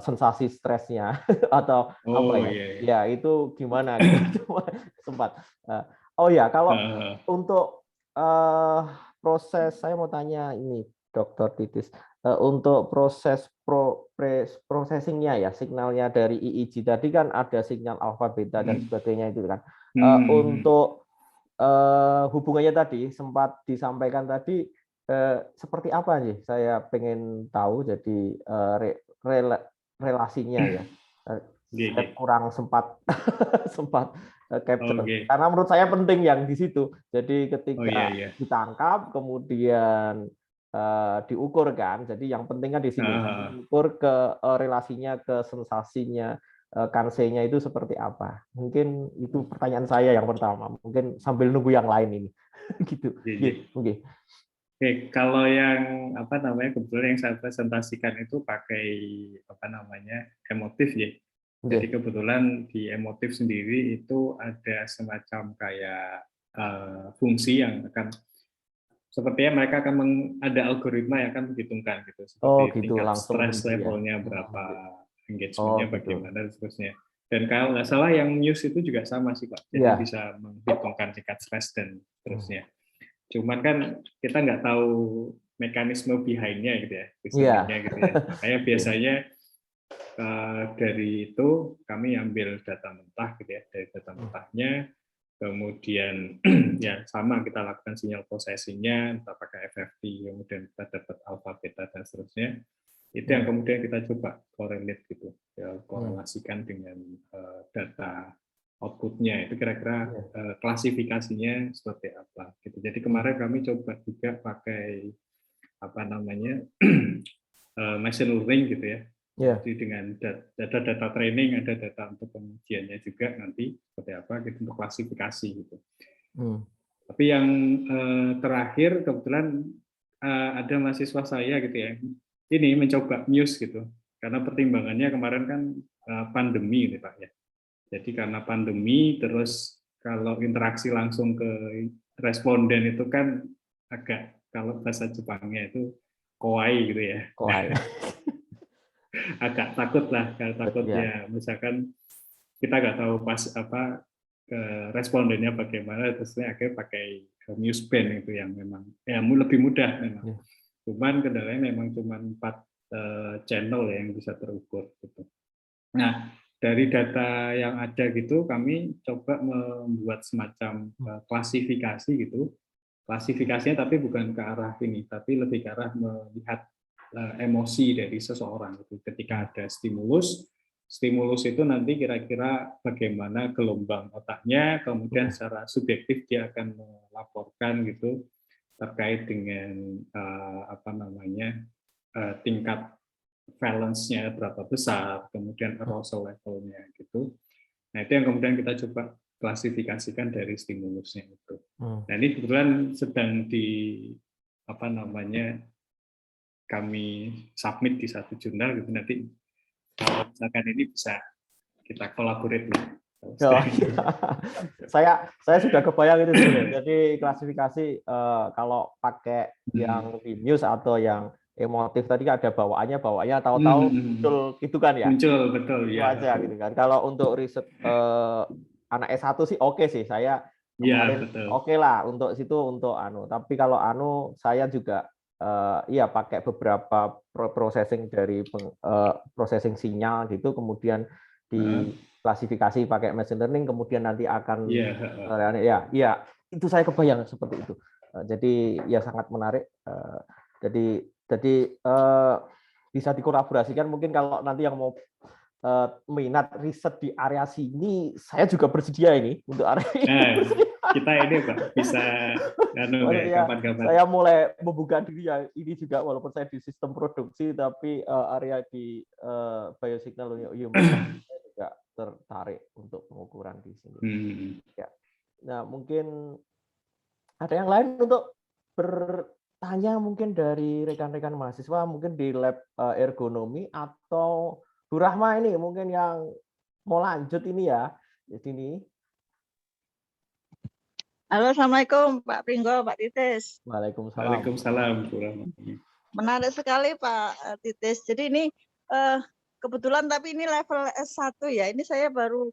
sensasi stresnya atau ya itu gimana gitu sempat. Kalau untuk proses saya mau tanya ini Dr. Titis untuk proses processingnya ya signalnya dari EEG tadi kan ada signal alfa beta dan sebagainya itu kan untuk hubungannya tadi sempat disampaikan tadi seperti apa sih saya pengen tahu jadi relasinya ya saya kurang sempat capture karena menurut saya penting yang di situ jadi ketika ditangkap kemudian diukur kan jadi yang penting kan di sini diukur ke relasinya ke sensasinya Kansei-nya itu seperti apa mungkin itu pertanyaan saya yang pertama mungkin sambil nunggu yang lain ini gitu. Oke, kalau yang kebetulan yang saya presentasikan itu pakai emotif ya. Jadi kebetulan di emotif sendiri itu ada semacam kayak fungsi yang akan sepertinya mereka akan ada algoritma yang akan menghitungkan gitu seperti tingkat stres levelnya berapa, engagementnya bagaimana dan seterusnya. Dan kalau nggak salah yang Muse itu juga sama sih Pak, jadi bisa menghitungkan tingkat stres dan seterusnya. Cuman kan kita nggak tahu mekanisme behind-nya gitu ya, gitu ya. Makanya biasanya dari itu kami ambil data mentah gitu ya, dari data mentahnya, kemudian ya sama kita lakukan sinyal processing-nya, kita pakai FFT, kemudian kita dapat alpha, beta dan seterusnya. Itu yang kemudian kita coba correlate gitu, ya, korelasikan dengan data output-nya itu kira-kira klasifikasinya seperti apa gitu. Jadi kemarin kami coba juga pakai apa namanya machine learning gitu ya. Yeah. Jadi dengan data training, ada data untuk pengujiannya juga nanti seperti apa gitu untuk klasifikasi gitu. Tapi yang terakhir kebetulan ada mahasiswa saya gitu ya, ini mencoba Muse gitu, karena pertimbangannya kemarin kan pandemi gitu Pak ya. Jadi karena pandemi, terus kalau interaksi langsung ke responden itu kan agak, kalau bahasa Jepangnya itu kawaii gitu ya. Kawaii. Agak takut lah, takut Yeah. ya misalkan kita nggak tahu pas apa respondennya bagaimana, terusnya akhirnya pakai Museband itu yang memang ya lebih mudah memang. Yeah. Cuman kendalanya memang cuma 4 channel ya yang bisa terukur gitu. Nah, dari data yang ada gitu kami coba membuat semacam klasifikasi gitu. Klasifikasinya tapi bukan ke arah ini, tapi lebih ke arah melihat emosi dari seseorang gitu. Ketika ada stimulus itu nanti kira-kira bagaimana gelombang otaknya, kemudian secara subjektif dia akan melaporkan gitu terkait dengan apa namanya tingkat valence-nya berapa besar, kemudian arousal level-nya gitu. Nah, itu yang kemudian kita coba klasifikasikan dari stimulusnya itu. Nah, ini kebetulan sedang di apa namanya kami submit di satu jurnal gitu, nanti kalau misalkan ini bisa kita collaborate lah. Oh, iya. saya sudah kebayang itu sebenarnya. Jadi klasifikasi kalau pakai yang di Muse atau yang emotif tadi ada bawaannya tahu-tahu muncul gitu kan ya. Muncul betul ya. Aja gitu kan. Kalau untuk riset anak S1 sih oke sih. Saya kemarin oke lah untuk situ untuk Tapi kalau saya juga iya pakai beberapa processing dari processing sinyal gitu, kemudian diklasifikasi pakai machine learning, kemudian nanti akan ya itu saya kebayang seperti itu. Jadi ya sangat menarik. Jadi bisa dikolaborasikan mungkin kalau nanti yang mau minat riset di area sini, saya juga bersedia ini untuk area ini. Kita ini Pak bisa kapan-kapan. Saya mulai membuka diri ya ini juga, walaupun saya di sistem produksi, tapi area di biosignal human saya juga tertarik untuk pengukuran di sini. Ya. Nah, mungkin ada yang lain untuk bertanya mungkin dari rekan-rekan mahasiswa, mungkin di lab ergonomi atau Bu Rahma ini mungkin yang mau lanjut ini ya di sini. Halo, assalamualaikum Pak Pringgo, Pak Titis. Waalaikumsalam. Waalaikumsalam Bu Rahma. Menarik sekali Pak Titis. Jadi ini kebetulan tapi ini level S1 ya. Ini saya baru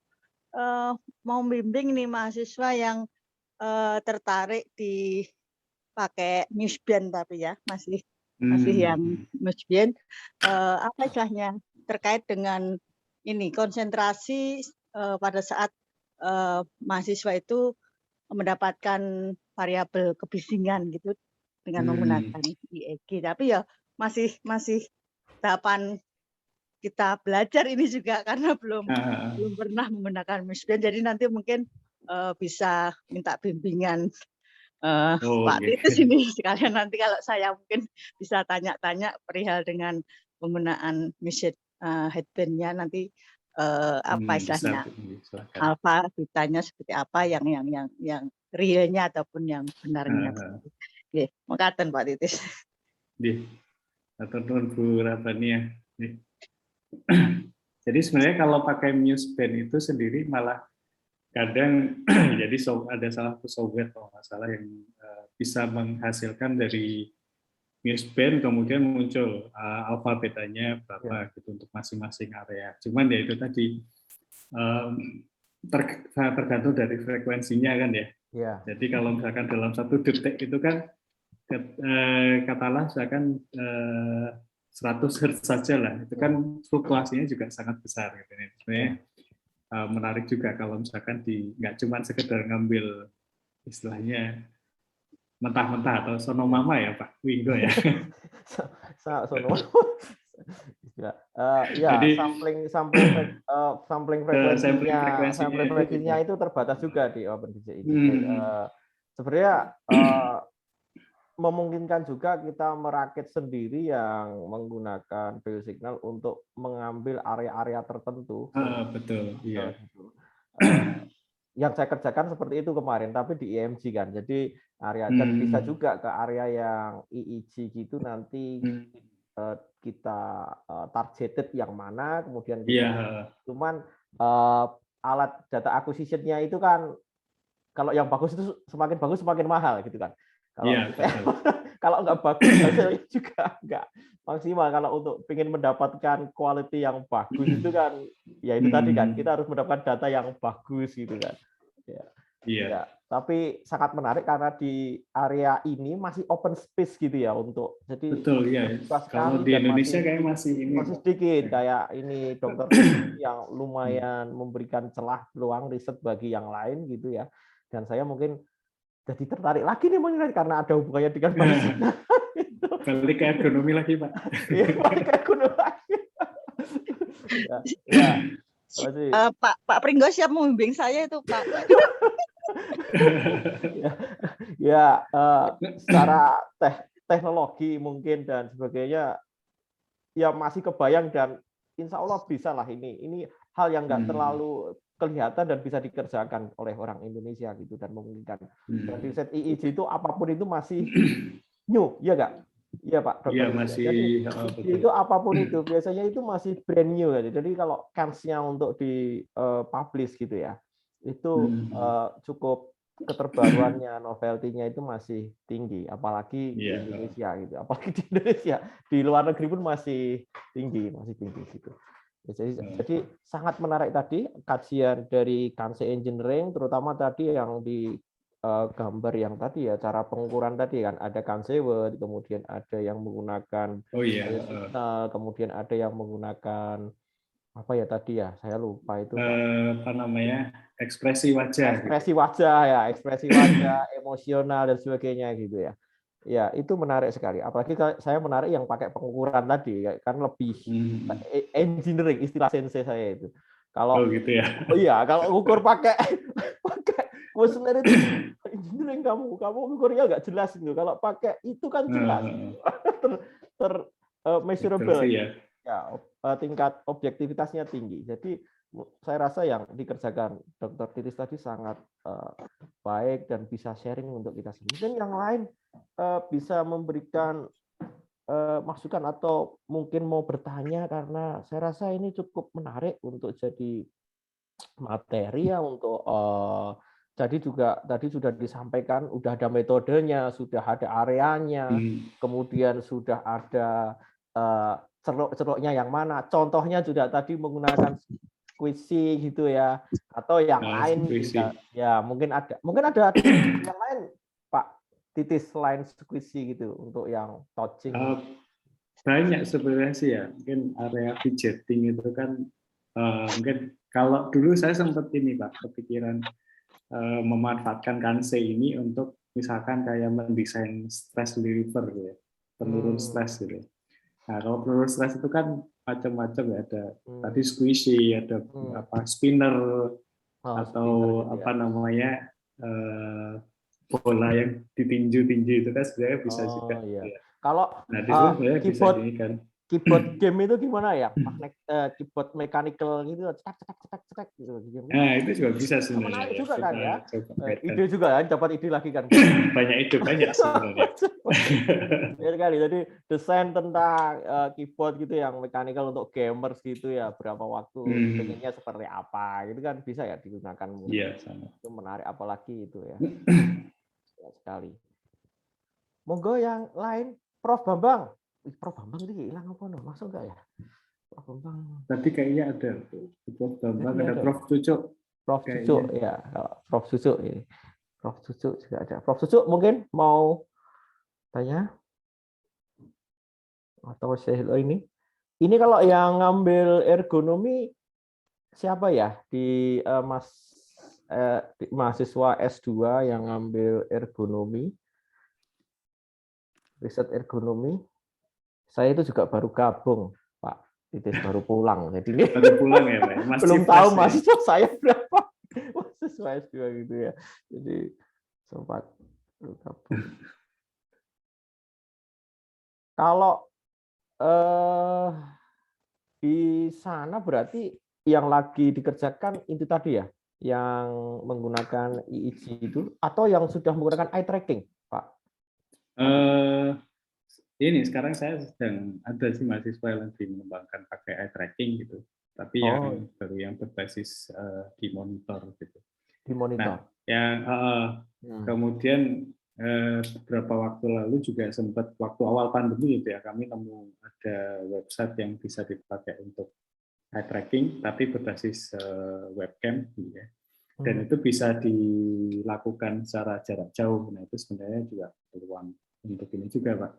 mau bimbing nih mahasiswa yang tertarik di pakai Museband tapi ya masih yang Museband. Apa istilahnya? Terkait dengan ini konsentrasi pada saat mahasiswa itu mendapatkan variabel kebisingan gitu dengan menggunakan EEG. Tapi ya masih tahapan kita belajar ini juga karena belum pernah menggunakan Museband. Jadi nanti mungkin bisa minta bimbingan Pak Titis ini sekalian, nanti kalau saya mungkin bisa tanya-tanya perihal dengan penggunaan Museband headband-nya nanti apa istilahnya alfa betanya seperti apa yang realnya ataupun yang benarnya. Oke, makaten Pak Titis. Nggih. Atur nuwun Bu Rabania. Jadi sebenarnya kalau pakai Museband itu sendiri malah kadang jadi ada salah satu software kalau nggak salah yang bisa menghasilkan dari Museband kemudian muncul alfa betanya berapa gitu untuk masing-masing area. Cuman ya itu tadi tergantung dari frekuensinya kan ya. Jadi kalau misalkan dalam 1 detik itu kan katakanlah misalkan 100 Hz saja lah, itu kan fluktuasinya juga sangat besar gitu. Sebenarnya menarik juga kalau misalkan nggak cuma sekedar ngambil istilahnya mentah-mentah atau sonomama ya Pak Winggo ya. Sonomama. Jadi sampling frekuensinya itu terbatas juga di OpenDJ ini. Sebenarnya memungkinkan juga kita merakit sendiri yang menggunakan biosignal untuk mengambil area-area tertentu. Betul, iya. Yang saya kerjakan seperti itu kemarin, tapi di EMG kan. Jadi area dan bisa juga ke area yang EEG gitu nanti kita targeted yang mana, kemudian kita cuman alat data acquisition-nya itu kan kalau yang bagus itu semakin bagus semakin mahal gitu kan. Kalau kalau nggak bagus hasilnya juga nggak maksimal. Kalau untuk ingin mendapatkan quality yang bagus itu kan ya itu tadi kan kita harus mendapatkan data yang bagus gitu kan. Ya, tapi sangat menarik karena di area ini masih open space gitu ya untuk jadi betul ya. Kalau di Indonesia kayak masih sedikit kayak ini dokter yang lumayan memberikan celah peluang riset bagi yang lain gitu ya. Dan saya mungkin jadi tertarik lagi nih mengenai karena ada hubungannya dengan biosignal. Balik ke ergonomi lagi, Pak. Iya, balik ke ergonomi lagi. Pak Pringgo siap membimbing saya itu, Pak. Secara teknologi mungkin dan sebagainya ya masih kebayang dan insya Allah bisa lah ini hal yang nggak terlalu kelihatan dan bisa dikerjakan oleh orang Indonesia gitu dan memungkinkan. Dan riset EEG itu apapun itu masih new, ya nggak? Iya Pak. Iya masih. Jadi, itu apapun itu biasanya itu masih brand new ya. Jadi kalau chance-nya untuk di publish gitu ya, itu cukup keterbaruannya, novelty-nya itu masih tinggi, apalagi di Indonesia gitu. Apalagi di Indonesia, di luar negeri pun masih tinggi gitu. Jadi sangat menarik tadi kajian dari Kanse Engineering, terutama tadi yang di gambar yang tadi ya cara pengukuran tadi kan ada Kansewood, kemudian ada yang menggunakan kemudian ada yang menggunakan apa ya tadi ya saya lupa itu apa namanya ekspresi wajah ekspresi wajah emosional dan sebagainya gitu ya. Ya, itu menarik sekali. Apalagi saya menarik yang pakai pengukuran tadi, kan lebih engineering istilah sensei saya itu. Kalau gitu ya. Oh iya, kalau ukur pakai kuesioner itu engineering kamu ukurnya nggak jelas itu. Kalau pakai itu kan jelas. Measurable. Ya, tingkat objektivitasnya tinggi. Jadi saya rasa yang dikerjakan Dr. Titis tadi sangat baik dan bisa sharing untuk kita semua. Mungkin yang lain bisa memberikan masukan atau mungkin mau bertanya karena saya rasa ini cukup menarik untuk jadi materi ya untuk jadi juga tadi sudah disampaikan udah ada metodenya, sudah ada areanya, kemudian sudah ada ceruk-ceruknya yang mana, contohnya juga tadi menggunakan squishy gitu ya atau yang lain juga. Ya mungkin ada yang lain Pak Titis selain squishy gitu untuk yang touching. Banyak sebenarnya sih ya, mungkin area fidgeting itu kan mungkin kalau dulu saya sempat ini Pak kepikiran memanfaatkan Kanse ini untuk misalkan kayak mendesain stress reliever ya, penurun stres gitu. Nah, kalau penurun stres itu kan macam-macam ya, ada tadi squishy, ada apa spinner atau spinner, apa namanya bola yang ditinju-tinju itu kan sebenarnya bisa juga. Iya. Ya. Kalau keyboard game itu gimana ya? Keyboard mechanical gitu, cetak gitu. Nah, itu juga bisa sebenarnya. Menarik juga kan ya. Ide juga kan, dapat ide lagi kan. Banyak sebenarnya. Benar kali. Jadi desain tentang keyboard gitu yang mechanical untuk gamers gitu ya, berapa waktu pengennya seperti apa gitu kan bisa ya digunakan. Iya, sama. Itu menarik apalagi itu ya. Ya sekali. Monggo yang lain, Prof Bambang. Prof Bambang ini hilang apa no? Masuk nggak ya? Prof Bambang. Tadi kayaknya ada Prof Bambang, ada Prof Cucuk. Prof Cucuk ya, Prof Cucuk ini. Prof Cucuk juga ada. Prof Cucuk mungkin mau tanya atau saya ini. Ini kalau yang ngambil ergonomi siapa ya di mahasiswa S2 yang ngambil ergonomi, riset ergonomi. Saya itu juga baru gabung, Pak Titis baru pulang. Jadi ini baru pulang ya, Pak. Belum tahu mahasiswa saya berapa. Mahasiswa S2 gitu ya. Jadi sempat gabung. Kalau di sana berarti yang lagi dikerjakan itu tadi ya, yang menggunakan EEG itu, atau yang sudah menggunakan eye tracking, Pak? Eh, ini sekarang saya sedang ada sih mahasiswa yang lagi mengembangkan pakai eye tracking gitu, tapi Oh, yang baru yang berbasis di monitor gitu. di monitor. Nah, yang Hmm. kemudian beberapa waktu lalu juga sempat waktu awal pandemi gitu ya, kami nemu ada website yang bisa dipakai untuk eye tracking tapi berbasis webcam gitu ya. Dan itu bisa dilakukan secara jarak jauh. Nah, itu sebenarnya juga peluang untuk ini juga, Pak.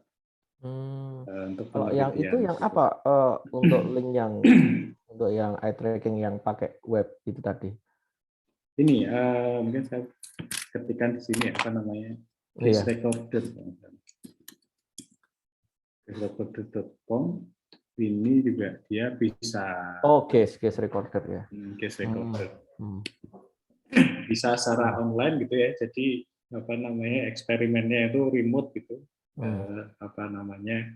Untuk Kalau yang itu penelitian yang gitu. apa untuk link yang untuk yang eye tracking yang pakai web itu tadi? Ini mungkin saya ketikkan di sini apa namanya, Iya. caserecorder.com. Ini juga dia bisa Oh, case recorder ya. case recorder. Hmm. Bisa secara online gitu ya. Jadi apa namanya, eksperimennya itu remote gitu. Apa namanya,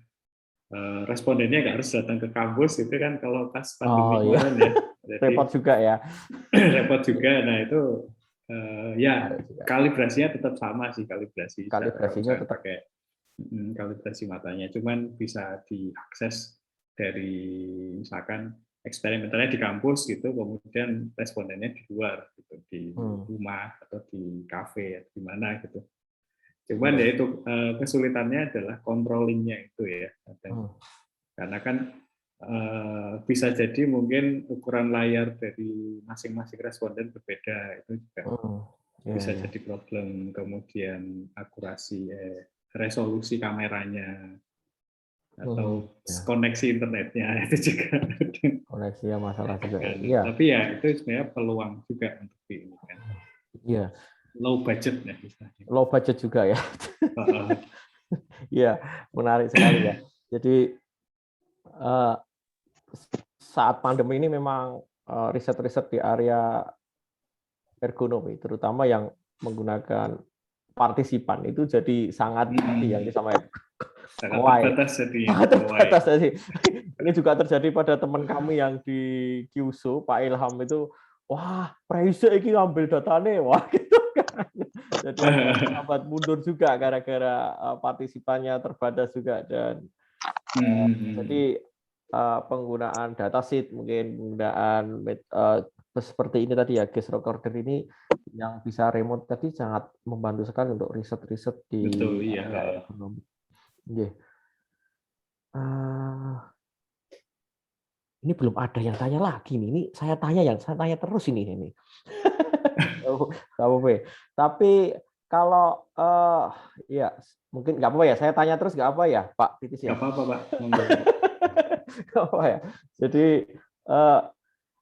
respondennya nggak harus datang ke kampus itu kan kalau pas pandemi kemarin ya. Jadi, repot juga ya. repot juga. Nah itu ya kalibrasinya tetap sama sih, Kalibrasinya tetap pakai kalibrasi matanya, cuman bisa diakses dari misalkan eksperimentalnya di kampus gitu, kemudian respondennya di luar gitu, di rumah atau di kafe atau di mana gitu. Cuman ya itu kesulitannya adalah controllingnya itu ya, karena kan bisa jadi mungkin ukuran layar dari masing-masing responden berbeda, itu juga bisa jadi problem. Kemudian akurasi resolusi kameranya atau koneksi internetnya itu juga koneksinya masalah juga. Iya. Tapi ya itu sebenarnya peluang juga untuk ini kan. Iya. Low budget ya. Low budget juga ya. Iya, menarik sekali ya. Jadi saat pandemi ini memang riset-riset di area ergonomi, terutama yang menggunakan partisipan itu jadi sangat yang disampaikan. Terbatas jadi. Ini juga terjadi pada teman kami yang di Kyushu, Pak Ilham itu, wah, Praise ini ngambil datanya, wah gitu kan. Jadi sambat mundur juga gara-gara partisipannya terbatas juga, dan jadi penggunaan datasheet, mungkin penggunaan seperti ini tadi ya, case recorder ini yang bisa remote tadi sangat membantu sekali untuk riset-riset di area ekonomi. Ini belum ada yang tanya lagi nih. Ini saya tanya terus ini. Tapi kalau ya mungkin nggak apa-apa ya. Saya tanya terus nggak apa ya, Pak Titis ya. Nggak apa-apa, Pak. Nggak apa ya. Jadi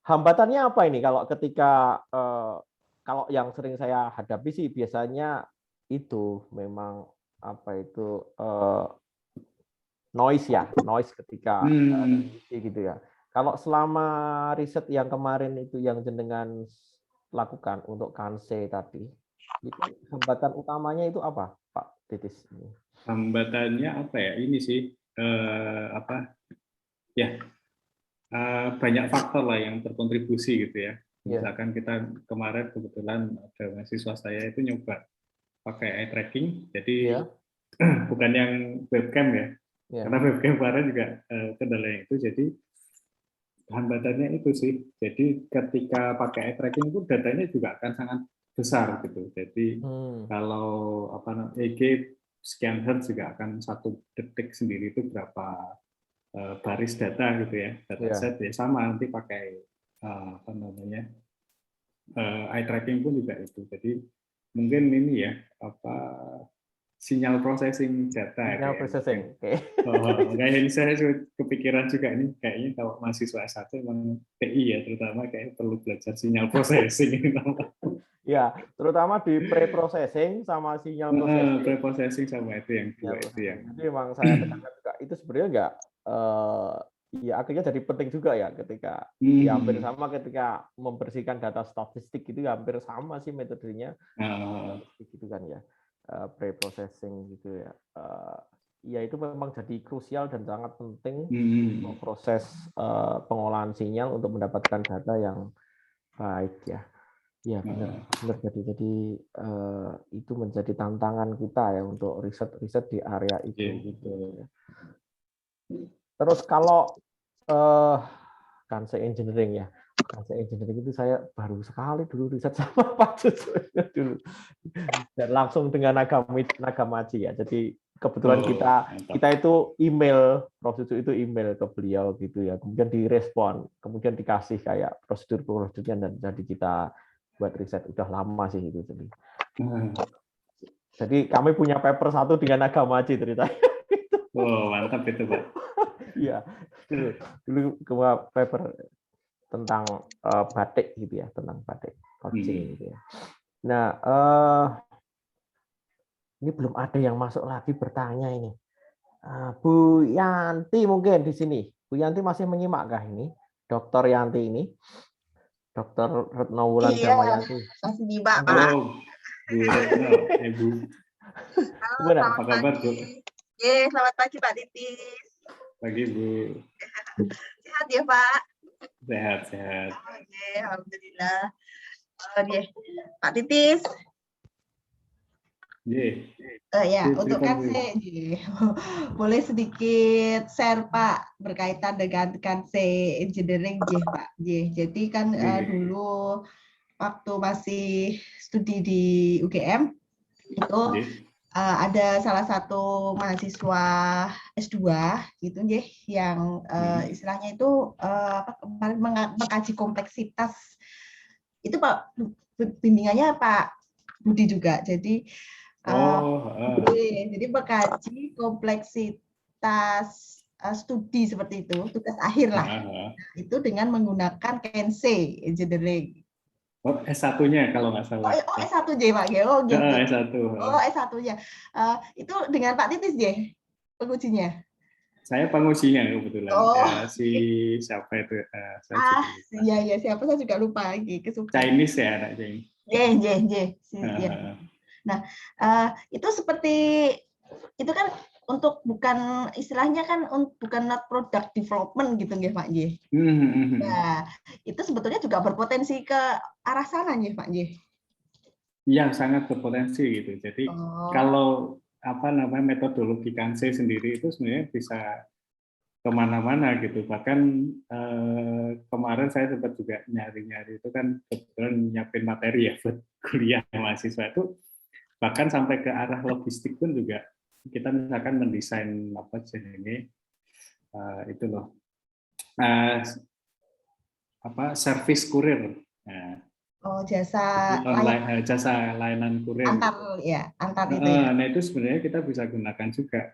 hambatannya apa ini kalau ketika kalau yang sering saya hadapi sih biasanya itu memang apa itu noise ketika gitu ya. Kalau selama riset yang kemarin itu yang jenengan lakukan untuk Kanse tadi, itu hambatan utamanya itu apa, Pak Titis? Hambatannya apa ya? Ini sih banyak faktor lah yang berkontribusi gitu ya. Misalkan kita kemarin kebetulan ada mahasiswa saya itu nyoba pakai eye tracking, jadi bukan yang webcam ya, karena webcam kemarin juga kendalanya itu. Jadi hambatannya itu sih, jadi ketika pakai eye tracking itu datanya juga akan sangat besar gitu. Jadi kalau EEG sekian hertz juga akan 1 detik sendiri itu berapa baris data gitu ya, dataset ya sama nanti pakai eye tracking pun juga itu. Jadi mungkin ini ya sinyal processing data. Sinyal processing. Kayaknya saya kepikiran juga ini kayaknya kalau mahasiswa S1 memang TI ya terutama kayaknya perlu belajar sinyal processing. Ya, terutama di pre-processing sama sinyal processing. Pre-processing sama itu yang dua itu yang. Jadi memang saya tekankan juga itu sebenarnya enggak ya akhirnya jadi penting juga ya ketika ya hampir sama ketika membersihkan data statistik itu ya hampir sama sih metodenya gitu kan ya, pre-processing gitu ya. ya itu memang jadi krusial dan sangat penting Hmm. untuk proses pengolahan sinyal untuk mendapatkan data yang baik ya. Ya benar, benar jadi itu menjadi tantangan kita ya untuk riset di area itu. Iya, betul. Terus kalau Kanse Engineering ya, Kanse Engineering itu saya baru sekali dulu riset sama Pak Cucu dulu dan langsung dengan Nagamachi ya. Jadi kebetulan kita itu email, Prof Cucu itu email ke beliau gitu ya, kemudian direspon, kemudian dikasih kayak prosedurnya dan jadi kita buat riset udah lama sih itu jadi. Jadi kami punya paper satu dengan Nagamachi ceritanya. Oh, mantap itu, Pak. Iya, dulu kedua paper tentang batik gitu ya, tentang batik coaching gitu ya. Nah, ini belum ada yang masuk lagi bertanya ini. Bu Yanti mungkin di sini. Bu Yanti masih menyimakkah ini? Dokter Yanti ini? Dokter Retno Wulan Damayanti. Masih nyimak, Pak. Oh, Bu Retno, Ibu. Halo, Apa kabar, Bu? Selamat pagi, Pak Titis. Pagi, Bu. Sehat ya, Pak? Sehat. Oke, alhamdulillah. Pak Titis. Ya, untuk Kanse, boleh sedikit share Pak berkaitan dengan Kanse Engineering, Pak. Jadi kan dulu waktu masih studi di UGM itu ada salah satu mahasiswa S2 gitu yang istilahnya itu mengkaji kompleksitas. Itu Pak bimbingannya Pak Budi juga. Jadi jadi mengkaji kompleksitas studi seperti itu, tugas akhir lah. Itu dengan menggunakan Kanse Engineering. Oh, S1-nya kalau nggak salah. Oh, S1 Pak. Oh, gitu. S1. Oh, S1-nya. Itu dengan Pak Titis pengujinya. Saya pengujinya kebetulan. Ya, si siapa itu? Iya, siapa saya juga lupa lagi. Chinese ya, anak Chinese. Nah, itu seperti itu kan untuk bukan istilahnya kan bukan not product development gitu nggih Pak nggih. Nah, itu sebetulnya juga berpotensi ke arah sana nggih Pak nggih. Iya, sangat berpotensi gitu. Jadi kalau metodologi Kanse sendiri itu sebenarnya bisa kemana-mana gitu. Bahkan kemarin saya sempat juga nyari-nyari itu kan kebetulan nyiapin materi ya buat kuliah mahasiswa itu. Bahkan sampai ke arah logistik pun juga kita misalkan mendesain itu loh service kurir. Jasa layanan kurir. Antar itu ya. Nah itu sebenarnya kita bisa gunakan juga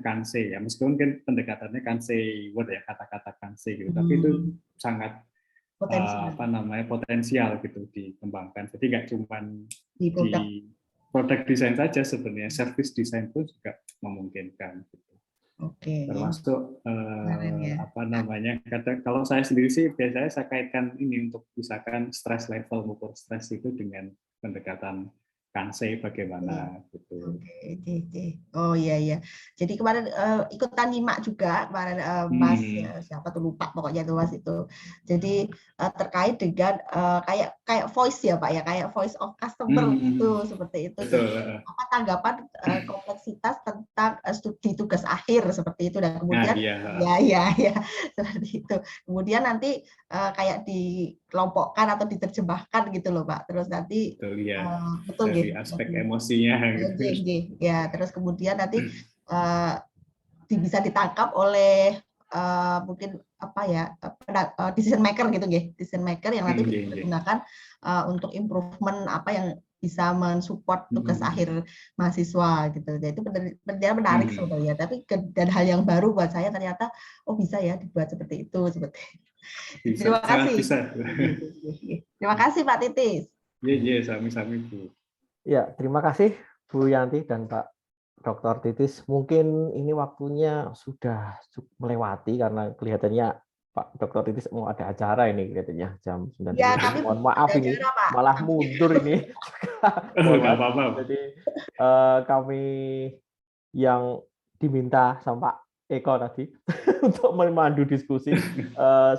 Kanse ya. Meskipun kan pendekatannya Kanse word ya, kata-kata Kanse gitu. Tapi itu sangat potensial gitu dikembangkan. Jadi nggak cuma di produk desain saja sebenarnya, service design pun juga memungkinkan. Gitu. Termasuk kalau saya sendiri sih biasanya saya kaitkan ini untuk misalkan stress level, mengukur stres itu dengan pendekatan Kanse bagaimana gitu. Oh iya. Jadi kemarin ikutan nyimak juga kemarin Mas siapa tuh lupa pokoknya tuh Mas itu. Jadi terkait dengan kayak voice ya Pak ya, kayak voice of customer itu seperti itu. Apa tanggapan kompleksitas tentang studi tugas akhir seperti itu dan kemudian ya seperti itu. Kemudian nanti kayak dikelompokkan atau diterjemahkan gitu loh Pak. Terus nanti betul dari aspek emosinya gitu. Ya, terus kemudian nanti bisa ditangkap oleh mungkin decision maker gitu decision maker yang nanti bisa digunakan untuk improvement apa yang bisa mensupport tugas akhir mahasiswa gitu. Jadi itu benar menarik sebenarnya. Tapi dan hal yang baru buat saya ternyata bisa ya dibuat seperti itu Terima kasih. Terima kasih Pak Titis. Iya, sami-sami Bu. Ya, terima kasih Bu Yanti dan Pak Dr. Titis. Mungkin ini waktunya sudah melewati karena kelihatannya Pak Dr. Titis mau ada acara ini kelihatannya jam 9. Ya, mohon maaf ini acara, malah mundur ini. Nggak apa-apa. Jadi kami yang diminta sama Pak Eko tadi untuk memandu diskusi.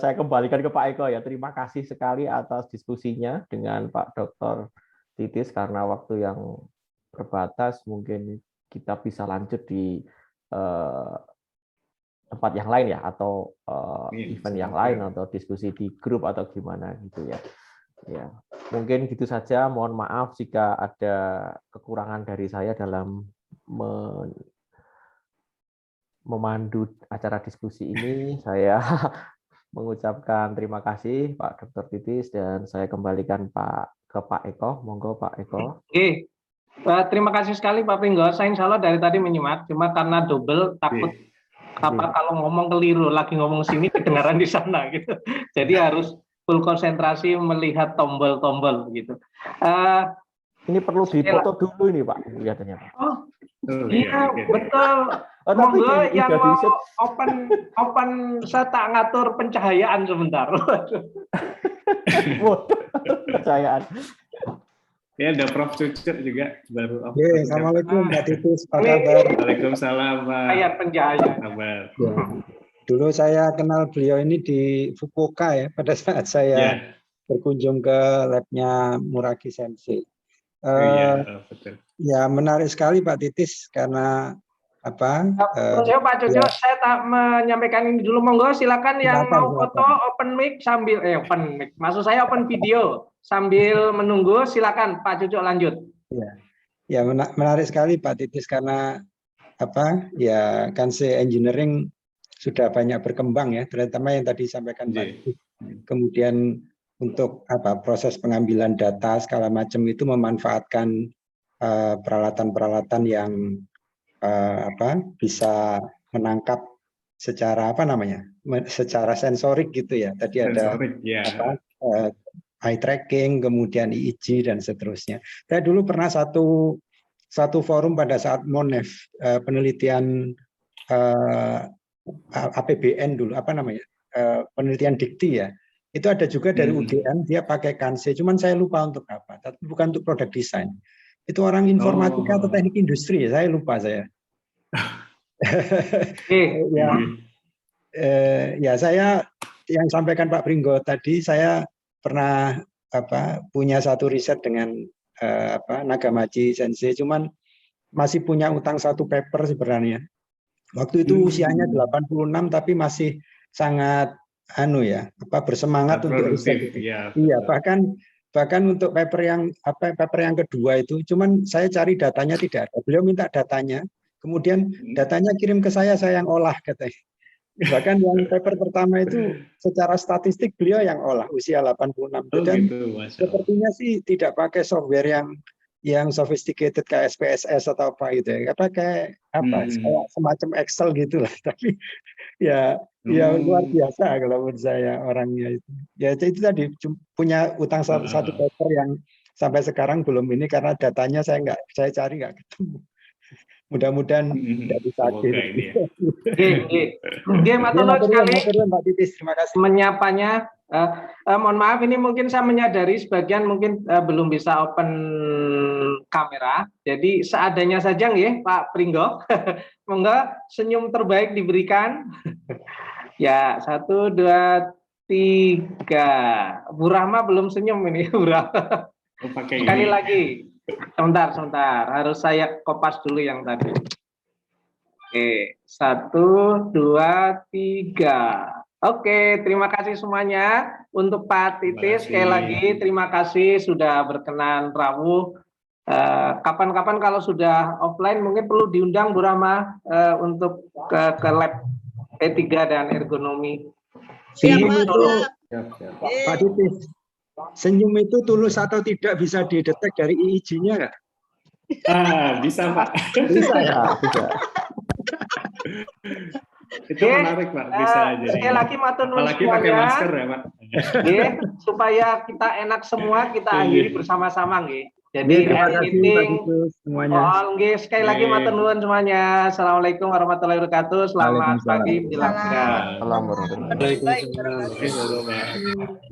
Saya kembalikan ke Pak Eko ya. Terima kasih sekali atas diskusinya dengan Pak Dr. Titis, karena waktu yang terbatas mungkin kita bisa lanjut di tempat yang lain ya, atau event yang lain, atau diskusi di grup atau gimana gitu ya. Ya, mungkin gitu saja. Mohon maaf jika ada kekurangan dari saya dalam memandu acara diskusi ini. Saya mengucapkan terima kasih Pak Dr. Titis, dan saya kembalikan ke Pak Eko. Monggo Pak Eko. Oke. Terima kasih sekali Pak Pringgo. Saya insya Allah dari tadi menyimak, cuma karena double takut kalau ngomong keliru, lagi ngomong sini kedengaran di sana gitu. Jadi harus full konsentrasi melihat tombol-tombol gitu. Ini perlu dipoto dulu ini Pak, kelihatannya Pak. Oh, iya betul. Monggo yang mau open saya tak ngatur pencahayaan sebentar. Pencahayaan. Ya, ada Prof. Cucuk juga baru. Assalamualaikum Mbak Titis, apa kabar? Waalaikumsalam Pak. Pencahayaan. Kabar. Ya. Dulu saya kenal beliau ini di Fukuoka ya, pada saat saya berkunjung ke labnya Muraki Sensei. Betul. Ya menarik sekali Pak Titis, karena apa? Pak Cucuk, saya tak menyampaikan ini dulu. Monggo silakan yang mau foto open mic sambil open mic. Maksud saya open video sambil menunggu, silakan Pak Cucuk lanjut. Ya menarik sekali Pak Titis, karena apa? Ya Kansei Engineering sudah banyak berkembang ya, terutama yang tadi disampaikan Pak Titis. Kemudian untuk apa? Proses pengambilan data segala macam itu memanfaatkan peralatan-peralatan yang bisa menangkap secara secara sensorik gitu ya. Tadi sensorik, ada eye tracking, kemudian EEG dan seterusnya. Saya dulu pernah satu forum pada saat MONEF, penelitian APBN dulu, penelitian dikti ya. Itu ada juga dari UGM, dia pakai Kansei, cuman saya lupa untuk apa, tapi bukan untuk produk desain. Itu orang informatika atau teknik industri, saya lupa saya. Ya saya yang sampaikan Pak Pringgo tadi, saya pernah punya satu riset dengan Nagamachi Sensei, cuman masih punya utang satu paper sebenarnya. Waktu itu usianya 86 tapi masih sangat bersemangat untuk riset. Iya, bahkan untuk paper yang kedua itu, cuman saya cari datanya tidak ada. Beliau minta datanya, kemudian datanya kirim ke saya yang olah katanya. Bahkan yang paper pertama itu secara statistik beliau yang olah, usia 86. Dan sepertinya sih tidak pakai software yang sophisticated kayak SPSS atau apa gitu ya. Kayak semacam Excel gitulah. Tapi ya luar biasa kalau menurut saya orangnya itu. Ya itu tadi punya utang satu paper yang sampai sekarang belum ini karena datanya saya cari nggak ketemu. Mudah-mudahan tidak bisa hadir. Mbak Titis, terima kasih. Menyapanya, mohon maaf ini mungkin saya menyadari sebagian mungkin belum bisa open kamera, jadi seadanya saja nggih Pak Pringgo. Monggo senyum terbaik diberikan. Ya, 1, 2, 3. Bu Rahma belum senyum ini, Bu Rahma. Sekali lagi. Sebentar, harus saya kopas dulu yang tadi. Oke, 1, 2, 3. Oke, terima kasih semuanya. Untuk Pak Titis, sekali lagi terima kasih sudah berkenan rawuh. Kapan-kapan kalau sudah offline mungkin perlu diundang Bu Rahma untuk ke lab P3 dan ergonomi. Siap. Pak Titis, senyum itu tulus atau tidak bisa didetek dari EEG-nya nggak? Bisa Pak. Bisa ya. Bisa. Itu menarik Pak. Bisa aja. Sekali lagi matur nuwun apalagi pakai masker ya Pak. Supaya kita enak semua, kita akhiri bersama-sama nggih. Jadi terima kasih semuanya. Sekali lagi matur nuwun semuanya. Assalamualaikum warahmatullahi wabarakatuh. Selamat pagi menjelang siang. Assalamualaikum warahmatullahi wabarakatuh. Waalaikumsalam.